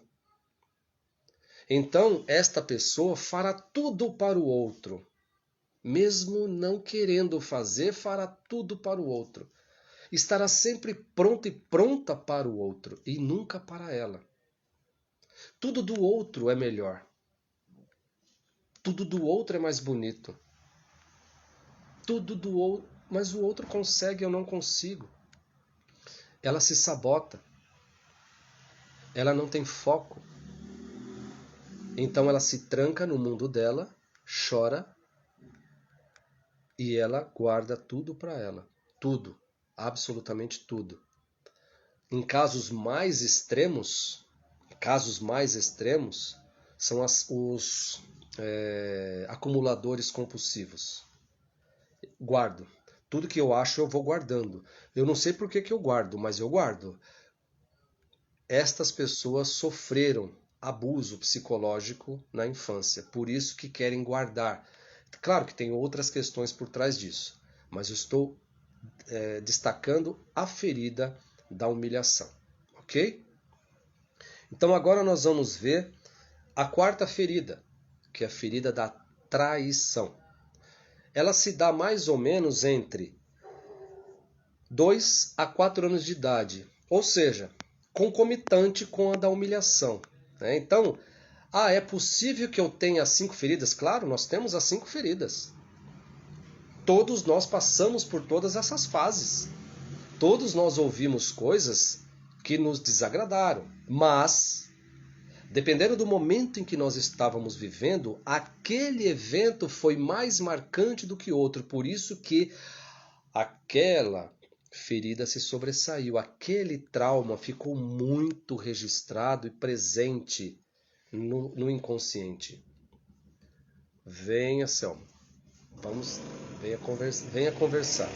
Então, esta pessoa fará tudo para o outro. Mesmo não querendo fazer, fará tudo para o outro. Estará sempre pronta e pronta para o outro e nunca para ela. Tudo do outro é melhor. Tudo do outro é mais bonito. Tudo do outro, mas o outro consegue, eu não consigo. Ela se sabota. Ela não tem foco. Então ela se tranca no mundo dela, chora e ela guarda tudo para ela. Tudo, absolutamente tudo. Em casos mais extremos, são os acumuladores compulsivos. Guardo. Tudo que eu acho eu vou guardando. Eu não sei por que eu guardo, mas eu guardo. Estas pessoas sofreram abuso psicológico na infância. Por isso que querem guardar. Claro que tem outras questões por trás disso, mas eu estou destacando a ferida da humilhação, ok? Então agora nós vamos ver a quarta ferida, que é a ferida da traição. Ela se dá mais ou menos entre 2 a 4 anos de idade, ou seja, concomitante com a da humilhação. Então, é possível que eu tenha 5 feridas? Claro, nós temos as 5 feridas. Todos nós passamos por todas essas fases. Todos nós ouvimos coisas que nos desagradaram, mas, dependendo do momento em que nós estávamos vivendo, aquele evento foi mais marcante do que outro. Por isso que aquela ferida se sobressaiu, aquele trauma ficou muito registrado e presente no inconsciente. Venha, Selma. Venha conversar.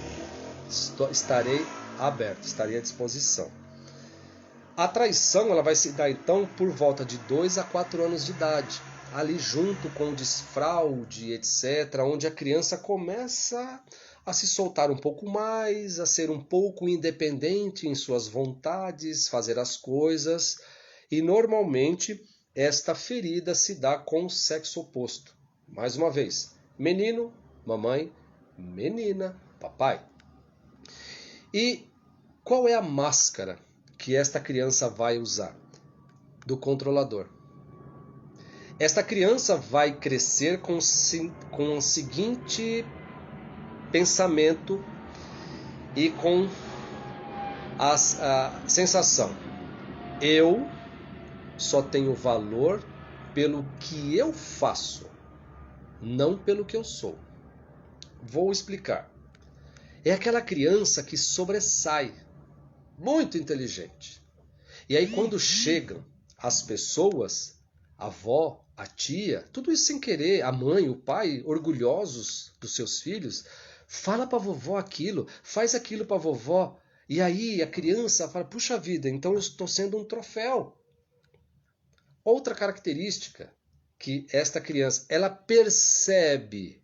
Estarei aberto, estarei à disposição. A traição ela vai se dar então por volta de 2 a 4 anos de idade, ali junto com o desfraude, etc., onde a criança começa a se soltar um pouco mais, a ser um pouco independente em suas vontades, fazer as coisas, e normalmente esta ferida se dá com o sexo oposto. Mais uma vez, menino, mamãe, menina, papai. E qual é a máscara que esta criança vai usar? Do controlador. Esta criança vai crescer com o seguinte pensamento e com a sensação: eu só tenho valor pelo que eu faço, não pelo que eu sou. Vou explicar. É aquela criança que sobressai, muito inteligente. E aí quando chegam as pessoas, a avó, a tia, tudo isso sem querer, a mãe, o pai, orgulhosos dos seus filhos, fala para a vovó aquilo, faz aquilo para a vovó. E aí a criança fala, puxa vida, então eu estou sendo um troféu. Outra característica que esta criança, ela percebe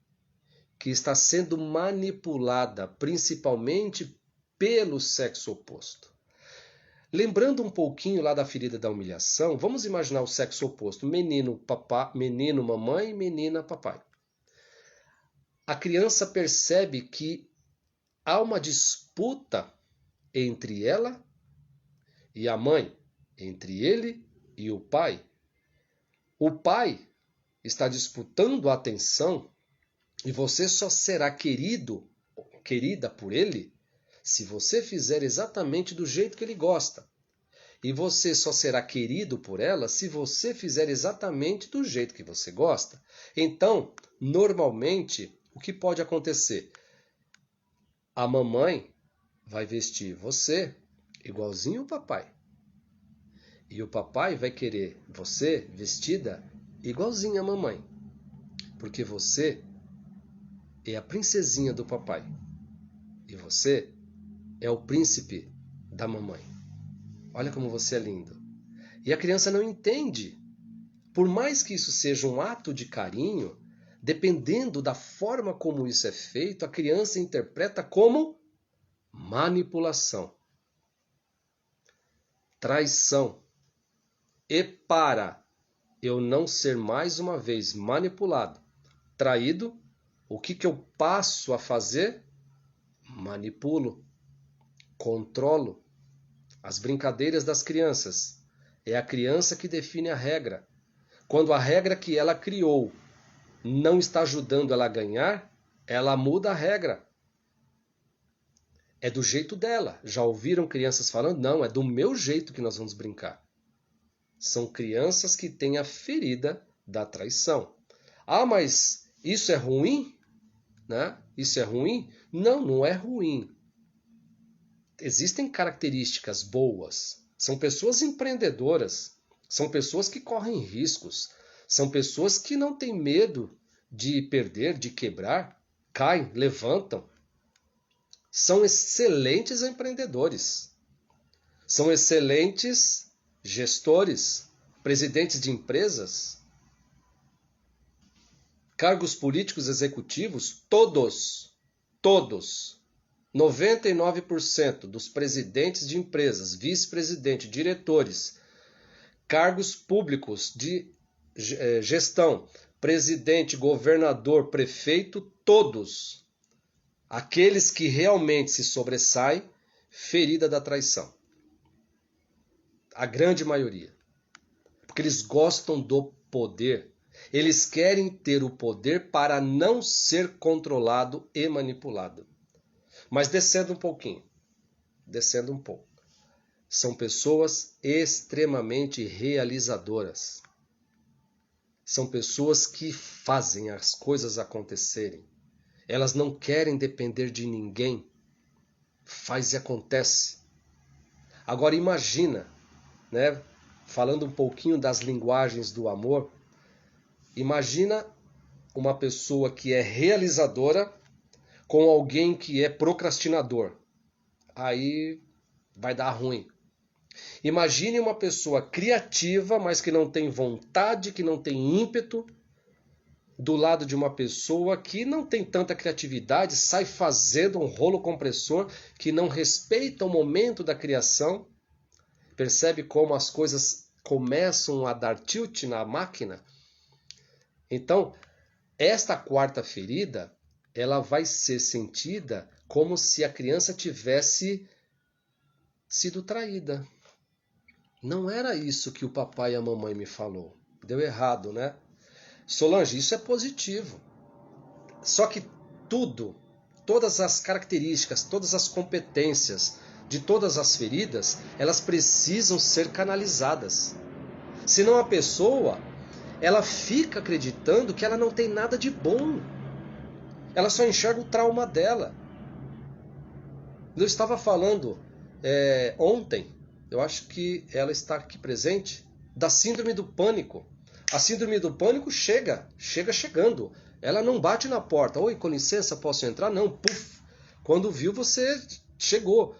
que está sendo manipulada principalmente pelo sexo oposto. Lembrando um pouquinho lá da ferida da humilhação, vamos imaginar o sexo oposto, menino, papá, menino, mamãe, menina, papai. A criança percebe que há uma disputa entre ela e a mãe, entre ele e o pai. O pai está disputando a atenção e você só será querida por ele, se você fizer exatamente do jeito que ele gosta. E você só será querido por ela se você fizer exatamente do jeito que você gosta. Então, normalmente, o que pode acontecer? A mamãe vai vestir você igualzinho o papai. E o papai vai querer você vestida igualzinho a mamãe. Porque você é a princesinha do papai. E você é o príncipe da mamãe. Olha como você é lindo. E a criança não entende. Por mais que isso seja um ato de carinho, dependendo da forma como isso é feito, a criança interpreta como manipulação, traição. E para eu não ser mais uma vez manipulado, traído, o que eu passo a fazer? Manipulo, controlo. As brincadeiras das crianças. É a criança que define a regra. Quando a regra que ela criou não está ajudando ela a ganhar, ela muda a regra. É do jeito dela. Já ouviram crianças falando? Não, é do meu jeito que nós vamos brincar. São crianças que têm a ferida da traição. Ah, mas isso é ruim? Né? Isso é ruim? Não, não é ruim. Existem características boas. São pessoas empreendedoras. São pessoas que correm riscos. São pessoas que não têm medo de perder, de quebrar. Caem, levantam. São excelentes empreendedores. São excelentes gestores. presidentes de empresas, cargos políticos executivos, todos, 99% dos presidentes de empresas, vice-presidente, diretores, cargos públicos de gestão, presidente, governador, prefeito, todos, aqueles que realmente se sobressaem, ferida da traição. A grande maioria. Porque eles gostam do poder. Eles querem ter o poder para não ser controlado e manipulado. Mas descendo um pouquinho. Descendo um pouco. São pessoas extremamente realizadoras. São pessoas que fazem as coisas acontecerem. Elas não querem depender de ninguém. Faz e acontece. Agora imagina, né, falando um pouquinho das linguagens do amor, imagina uma pessoa que é realizadora com alguém que é procrastinador. Aí vai dar ruim. Imagine uma pessoa criativa, mas que não tem vontade, que não tem ímpeto, do lado de uma pessoa que não tem tanta criatividade, sai fazendo um rolo compressor, que não respeita o momento da criação. Percebe como as coisas começam a dar tilt na máquina? Então, esta quarta ferida, ela vai ser sentida como se a criança tivesse sido traída. Não era isso que o papai e a mamãe me falou. Deu errado, né? Solange, isso é positivo. Só que todas as características, todas as competências de todas as feridas, elas precisam ser canalizadas. Senão a pessoa, ela fica acreditando que ela não tem nada de bom. Ela só enxerga o trauma dela. Eu estava falando ontem, eu acho que ela está aqui presente, da síndrome do pânico. A síndrome do pânico chega chegando. Ela não bate na porta. Oi, com licença, posso entrar? Não, puf. Quando viu, você chegou.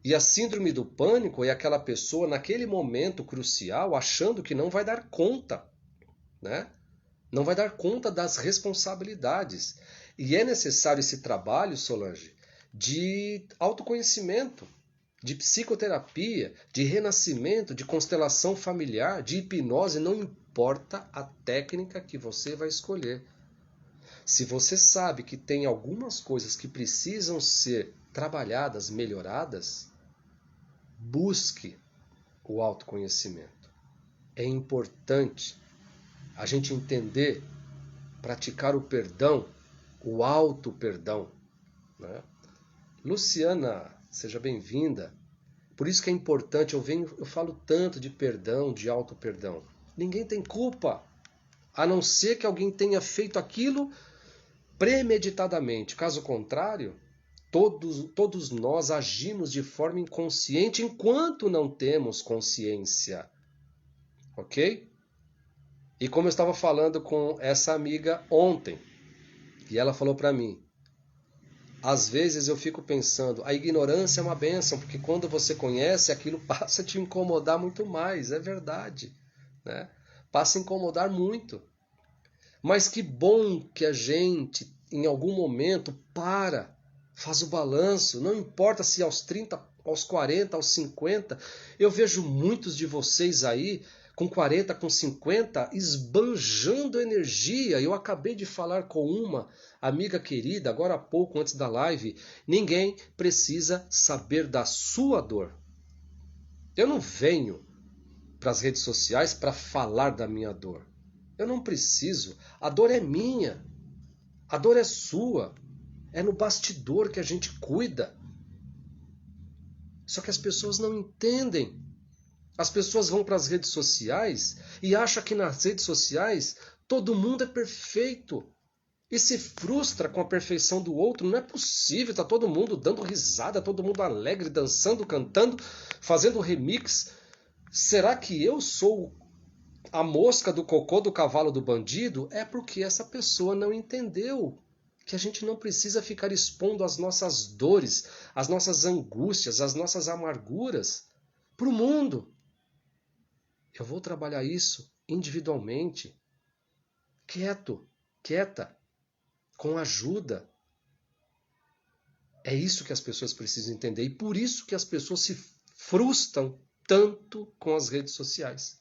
E a síndrome do pânico é aquela pessoa, naquele momento crucial, achando que não vai dar conta, né? Não vai dar conta das responsabilidades. E é necessário esse trabalho, Solange, de autoconhecimento, de psicoterapia, de renascimento, de constelação familiar, de hipnose, não importa a técnica que você vai escolher. Se você sabe que tem algumas coisas que precisam ser trabalhadas, melhoradas, busque o autoconhecimento. É importante a gente entender, praticar o perdão, o auto-perdão, né? Luciana, seja bem-vinda. Por isso que é importante, eu falo tanto de perdão, de auto-perdão. Ninguém tem culpa, a não ser que alguém tenha feito aquilo premeditadamente. Caso contrário, todos nós agimos de forma inconsciente enquanto não temos consciência. Ok? E como eu estava falando com essa amiga ontem, e ela falou para mim, às vezes eu fico pensando, a ignorância é uma bênção, porque quando você conhece, aquilo passa a te incomodar muito mais. É verdade, né? Passa a incomodar muito. Mas que bom que a gente, em algum momento, faz o balanço. Não importa se aos 30, aos 40, aos 50. Eu vejo muitos de vocês aí, com 40, com 50, esbanjando energia. Eu acabei de falar com uma amiga querida, agora há pouco, antes da live. Ninguém precisa saber da sua dor. Eu não venho para as redes sociais para falar da minha dor. Eu não preciso. A dor é minha. A dor é sua. É no bastidor que a gente cuida. Só que as pessoas não entendem. As pessoas vão para as redes sociais e acham que nas redes sociais todo mundo é perfeito. E se frustra com a perfeição do outro. Não é possível. Está todo mundo dando risada, todo mundo alegre, dançando, cantando, fazendo remix. Será que eu sou a mosca do cocô do cavalo do bandido? É porque essa pessoa não entendeu que a gente não precisa ficar expondo as nossas dores, as nossas angústias, as nossas amarguras para o mundo. Eu vou trabalhar isso individualmente, quieto, quieta, com ajuda. É isso que as pessoas precisam entender. E por isso que as pessoas se frustram tanto com as redes sociais.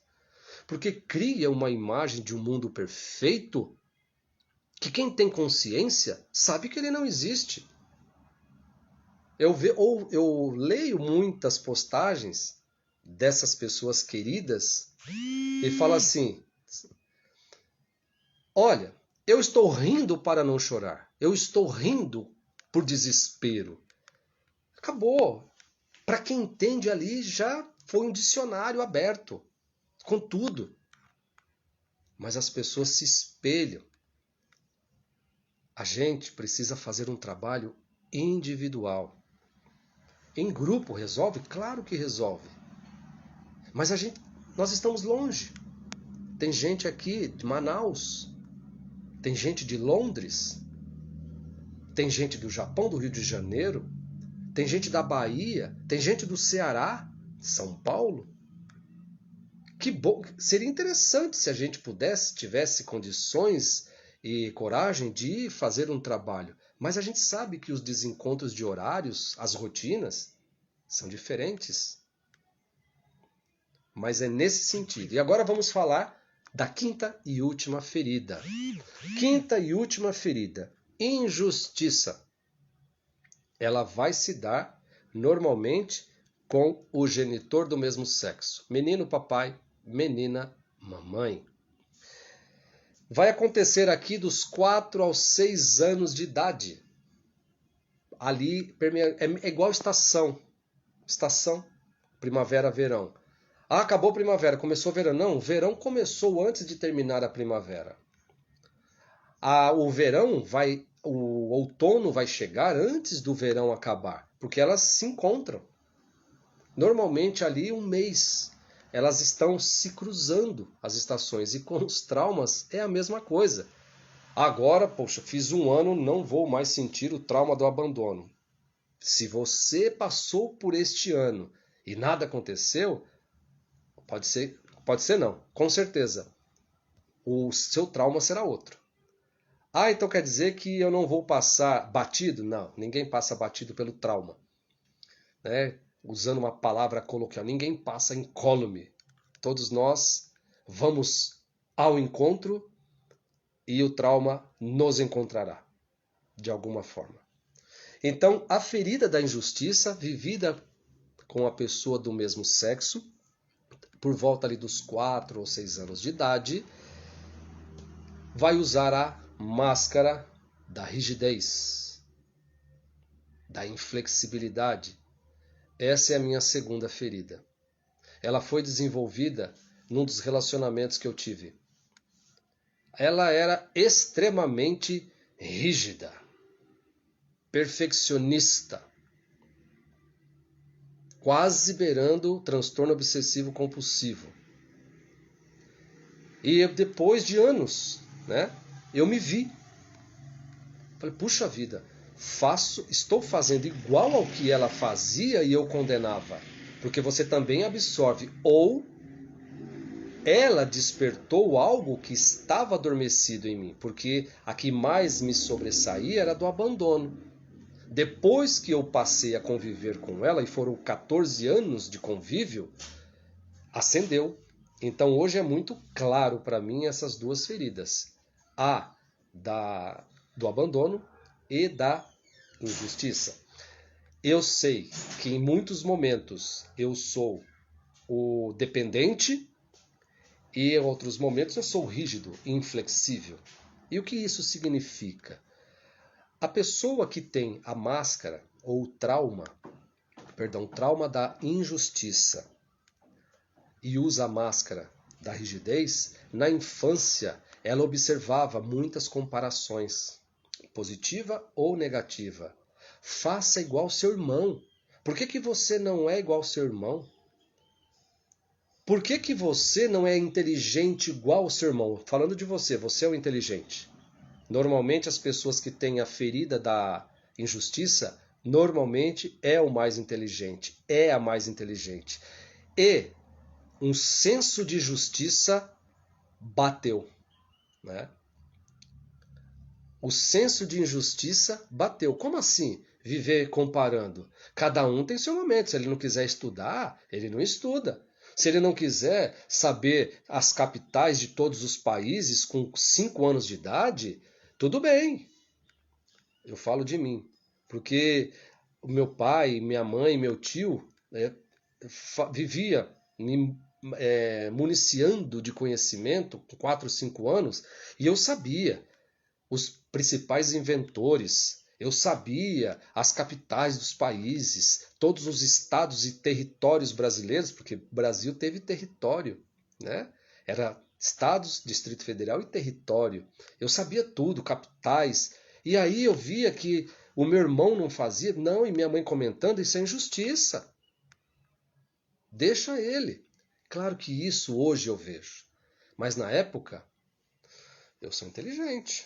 Porque cria uma imagem de um mundo perfeito que quem tem consciência sabe que ele não existe. Eu leio muitas postagens dessas pessoas queridas e falo assim: olha, eu estou rindo para não chorar. Eu estou rindo por desespero. Acabou. Para quem entende ali, já foi um dicionário aberto, com tudo. Mas as pessoas se espelham. A gente precisa fazer um trabalho individual. Em grupo resolve? Claro que resolve. Mas nós estamos longe. Tem gente aqui de Manaus, tem gente de Londres, tem gente do Japão, do Rio de Janeiro, tem gente da Bahia, tem gente do Ceará, São Paulo. Que bom, seria interessante se a gente tivesse condições e coragem de fazer um trabalho. Mas a gente sabe que os desencontros de horários, as rotinas, são diferentes. Mas é nesse sentido. E agora vamos falar da quinta e última ferida. Quinta e última ferida: injustiça. Ela vai se dar normalmente com o genitor do mesmo sexo. Menino, papai, menina, mamãe. Vai acontecer aqui dos 4 aos 6 anos de idade. Ali é igual estação. Estação, primavera, verão. Ah, acabou a primavera, começou o verão. Não, o verão começou antes de terminar a primavera. O outono vai chegar antes do verão acabar, porque elas se encontram. Normalmente ali um mês. Elas estão se cruzando as estações, e com os traumas é a mesma coisa. Agora, poxa, fiz um ano, não vou mais sentir o trauma do abandono. Se você passou por este ano e nada aconteceu, pode ser não, com certeza. O seu trauma será outro. Ah, então quer dizer que eu não vou passar batido? Não, ninguém passa batido pelo trauma. Né? Usando uma palavra coloquial, ninguém passa incólume. Todos nós vamos ao encontro e o trauma nos encontrará, de alguma forma. Então, a ferida da injustiça, vivida com a pessoa do mesmo sexo, por volta ali dos 4 ou 6 anos de idade, vai usar a máscara da rigidez, da inflexibilidade. Essa é a minha segunda ferida. Ela foi desenvolvida num dos relacionamentos que eu tive. Ela era extremamente rígida, perfeccionista, quase beirando o transtorno obsessivo compulsivo. E depois de anos, né, eu me vi. Falei, puxa vida, estou fazendo igual ao que ela fazia e eu condenava. Porque você também absorve. Ou ela despertou algo que estava adormecido em mim. Porque a que mais me sobressaía era do abandono. Depois que eu passei a conviver com ela, e foram 14 anos de convívio, acendeu. Então hoje é muito claro para mim essas duas feridas. A do abandono e da injustiça. Eu sei que em muitos momentos eu sou o dependente e em outros momentos eu sou rígido e inflexível. E o que isso significa? A pessoa que tem a máscara ou trauma da injustiça e usa a máscara da rigidez, na infância ela observava muitas comparações, positiva ou negativa. Faça igual seu irmão. Por que você não é igual seu irmão? Por que você não é inteligente igual ao seu irmão? Falando de você é o inteligente. Normalmente as pessoas que têm a ferida da injustiça, normalmente é o mais inteligente, é a mais inteligente. E um senso de justiça bateu, né? O senso de injustiça bateu. Como assim? Viver comparando. Cada um tem seu momento. Se ele não quiser estudar, ele não estuda. Se ele não quiser saber as capitais de todos os países com 5 anos de idade, tudo bem. Eu falo de mim. Porque o meu pai, minha mãe, meu tio vivia me municiando de conhecimento com 4, 5 anos e eu sabia os principais inventores, eu sabia as capitais dos países, todos os estados e territórios brasileiros, porque o Brasil teve território, né? Era estados, Distrito Federal e território. Eu sabia tudo, capitais. E aí eu via que o meu irmão não fazia, não, e minha mãe comentando, isso é injustiça. Deixa ele. Claro que isso hoje eu vejo. Mas na época, eu sou inteligente.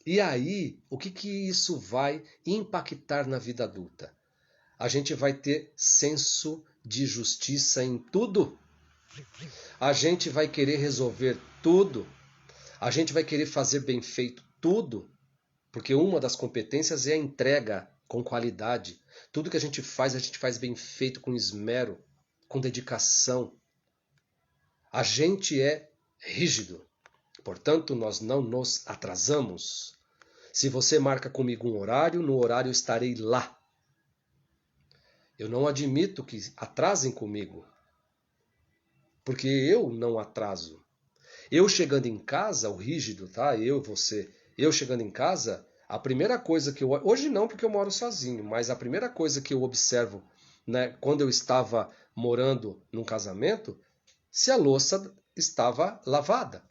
E aí, o que isso vai impactar na vida adulta? A gente vai ter senso de justiça em tudo. A gente vai querer resolver tudo. A gente vai querer fazer bem feito tudo. Porque uma das competências é a entrega com qualidade. Tudo que a gente faz bem feito, com esmero, com dedicação. A gente é rígido. Portanto, nós não nos atrasamos. Se você marca comigo um horário, no horário eu estarei lá. Eu não admito que atrasem comigo, porque eu não atraso. Eu chegando em casa, o rígido, tá? Eu chegando em casa, a primeira coisa que eu... Hoje não, porque eu moro sozinho, mas a primeira coisa que eu observo, né, quando eu estava morando num casamento, se a louça estava lavada.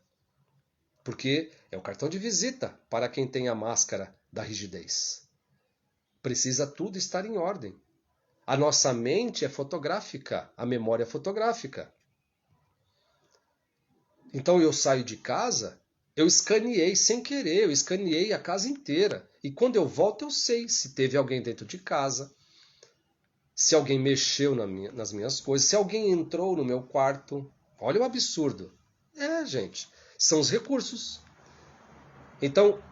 Porque é o cartão de visita para quem tem a máscara da rigidez. Precisa tudo estar em ordem. A nossa mente é fotográfica, a memória é fotográfica. Então eu saio de casa, eu escaneei sem querer, eu escaneei a casa inteira. E quando eu volto eu sei se teve alguém dentro de casa, se alguém mexeu nas minhas coisas, se alguém entrou no meu quarto. Olha o absurdo. Gente, são os recursos. Então,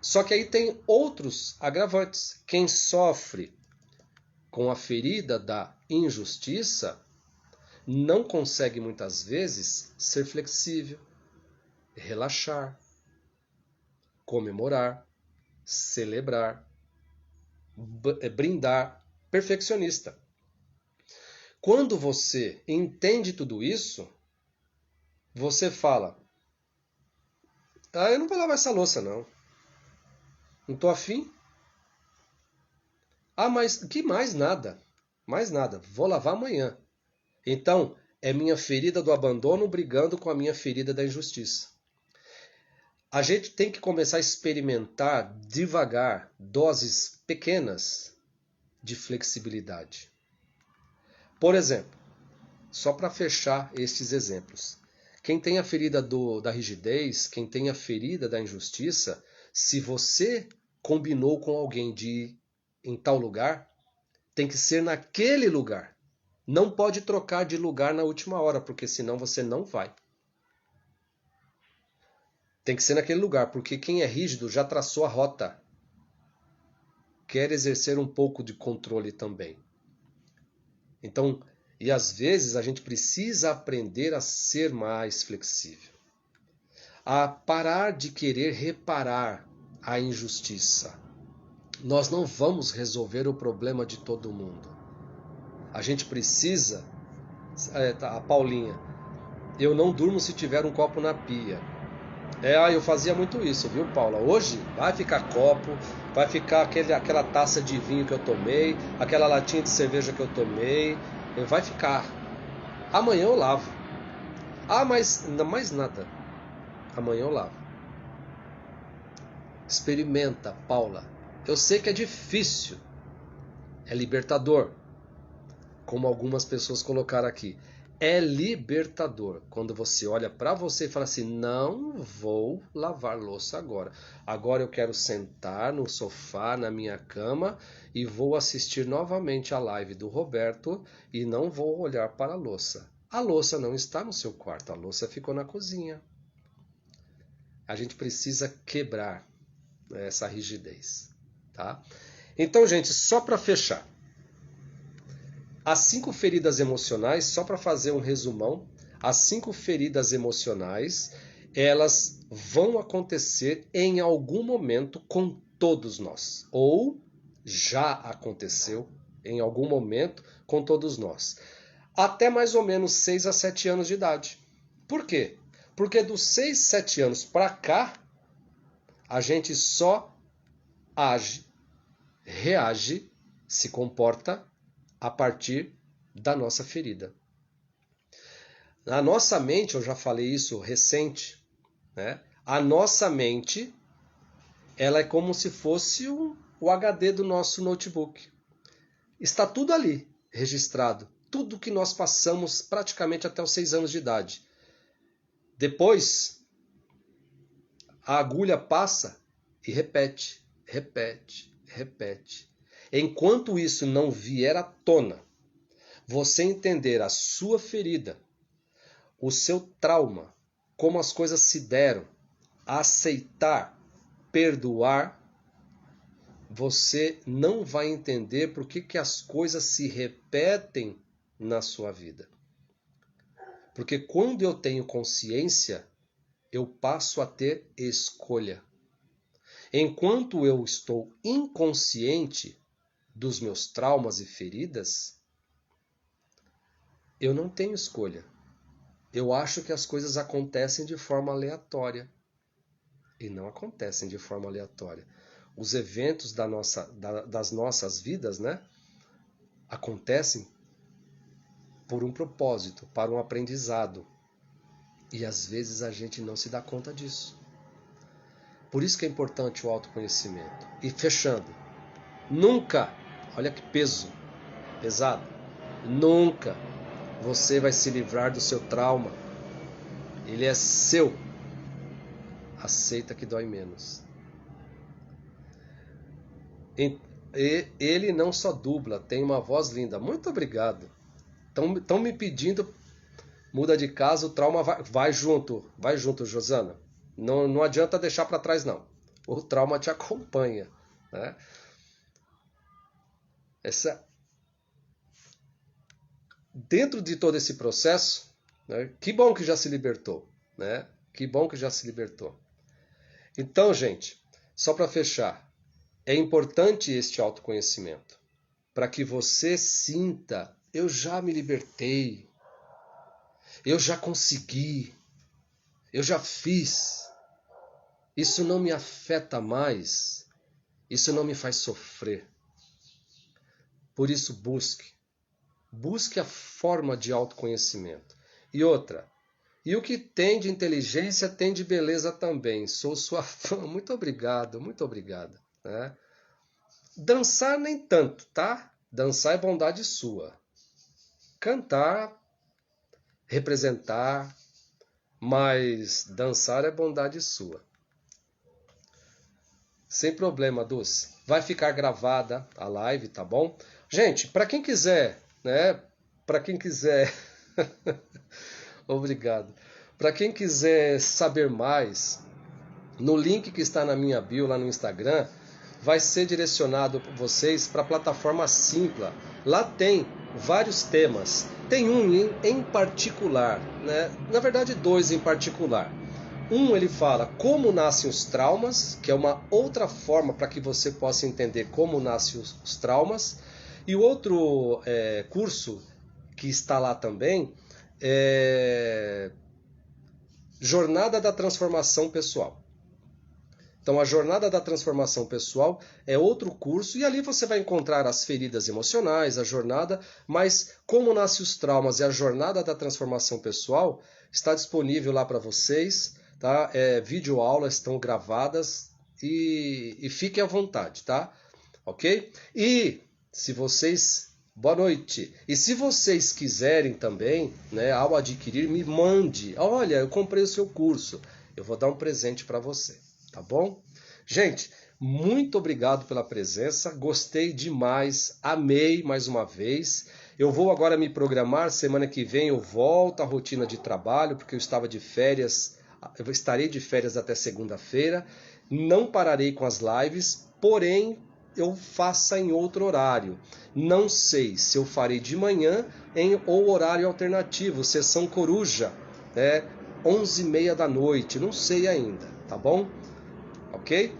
só que aí tem outros agravantes. Quem sofre com a ferida da injustiça não consegue muitas vezes ser flexível, relaxar, comemorar, celebrar, brindar, perfeccionista. Quando você entende tudo isso, você fala: eu não vou lavar essa louça não. Não tô afim. Mas que mais nada. Mais nada. Vou lavar amanhã. Então, é minha ferida do abandono brigando com a minha ferida da injustiça. A gente tem que começar a experimentar devagar doses pequenas de flexibilidade. Por exemplo, só para fechar estes exemplos. Quem tem a ferida da rigidez, quem tem a ferida da injustiça, se você combinou com alguém de ir em tal lugar, tem que ser naquele lugar. Não pode trocar de lugar na última hora, porque senão você não vai. Tem que ser naquele lugar, porque quem é rígido já traçou a rota. Quer exercer um pouco de controle também. Então, e às vezes a gente precisa aprender a ser mais flexível. A parar de querer reparar a injustiça. Nós não vamos resolver o problema de todo mundo. A gente precisa... A Paulinha, eu não durmo se tiver um copo na pia. Eu fazia muito isso, viu, Paula? Hoje vai ficar copo, vai ficar aquela taça de vinho que eu tomei, aquela latinha de cerveja que eu tomei, vai ficar. Amanhã eu lavo. Mas não mais nada. Amanhã eu lavo. Experimenta, Paula. Eu sei que é difícil. É libertador. Como algumas pessoas colocaram aqui. É libertador quando você olha para você e fala assim: não vou lavar louça agora. Agora eu quero sentar no sofá, na minha cama e vou assistir novamente a live do Roberto e não vou olhar para a louça. A louça não está no seu quarto, a louça ficou na cozinha. A gente precisa quebrar, né, essa rigidez, tá? Então, gente, só para fechar. As 5 feridas emocionais, só para fazer um resumão, as 5 feridas emocionais, elas vão acontecer em algum momento com todos nós. Ou já aconteceu em algum momento com todos nós. Até mais ou menos 6 a 7 anos de idade. Por quê? Porque dos 6, 7 anos para cá, a gente só age, reage, se comporta a partir da nossa ferida. Na nossa mente, eu já falei isso recente, né? A nossa mente, ela é como se fosse o HD do nosso notebook. Está tudo ali, registrado. Tudo que nós passamos praticamente até os 6 anos de idade. Depois, a agulha passa e repete, repete, repete. Enquanto isso não vier à tona, você entender a sua ferida, o seu trauma, como as coisas se deram, aceitar, perdoar, você não vai entender por que as coisas se repetem na sua vida. Porque quando eu tenho consciência, eu passo a ter escolha. Enquanto eu estou inconsciente dos meus traumas e feridas, eu não tenho escolha. Eu acho que as coisas acontecem de forma aleatória. E não acontecem de forma aleatória. Os eventos das nossas vidas, né, acontecem por um propósito, para um aprendizado. E às vezes a gente não se dá conta disso. Por isso que é importante o autoconhecimento. E fechando, nunca, olha que peso, pesado, nunca você vai se livrar do seu trauma. Ele é seu. Aceita que dói menos. Ele não só dubla, tem uma voz linda. Muito obrigado. Estão me pedindo, muda de casa, o trauma vai junto. Vai junto, Josana. Não adianta deixar para trás, não. O trauma te acompanha, né? Dentro de todo esse processo, né, que bom que já se libertou, né? Que bom que já se libertou. Então, gente, só para fechar, é importante este autoconhecimento para que você sinta: eu já me libertei, eu já consegui, eu já fiz, isso não me afeta mais, isso não me faz sofrer. Por isso, busque a forma de autoconhecimento. E outra, e o que tem de inteligência tem de beleza também. Sou sua fã. Muito obrigado, muito obrigado. Né? Dançar nem tanto, tá? Dançar é bondade sua. Cantar, representar, mas dançar é bondade sua. Sem problema, Dulce. Vai ficar gravada a live, tá bom? Gente, para quem quiser, né? Para quem quiser... Obrigado. Para quem quiser saber mais, no link que está na minha bio lá no Instagram, vai ser direcionado para vocês para a plataforma Simpla. Lá tem vários temas. Tem um em particular, né? Na verdade 2 em particular. Um, ele fala como nascem os traumas, que é uma outra forma para que você possa entender como nascem os traumas. E o outro curso que está lá também é Jornada da Transformação Pessoal. Então, a Jornada da Transformação Pessoal é outro curso, e ali você vai encontrar as feridas emocionais, a jornada, mas como nascem os traumas e a Jornada da Transformação Pessoal está disponível lá para vocês, tá? Videoaulas estão gravadas e fiquem à vontade, tá? Ok? E se vocês... Boa noite. E se vocês quiserem também, né, ao adquirir, me mande. Olha, eu comprei o seu curso. Eu vou dar um presente para você, tá bom? Gente, muito obrigado pela presença. Gostei demais. Amei mais uma vez. Eu vou agora me programar, semana que vem eu volto à rotina de trabalho, porque eu estava de férias, eu estarei de férias até segunda-feira. Não pararei com as lives, porém eu faça em outro horário. Não sei se eu farei de manhã ou horário alternativo, sessão coruja, 11h30 da noite, não sei ainda, tá bom? Ok?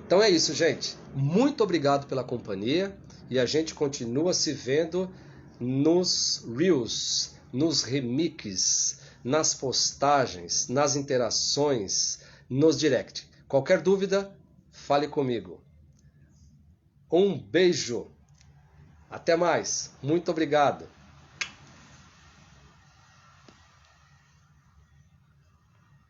Então é isso, gente. Muito obrigado pela companhia e a gente continua se vendo nos Reels, nos remixes, nas postagens, nas interações, nos direct. Qualquer dúvida, fale comigo. Um beijo. Até mais. Muito obrigado.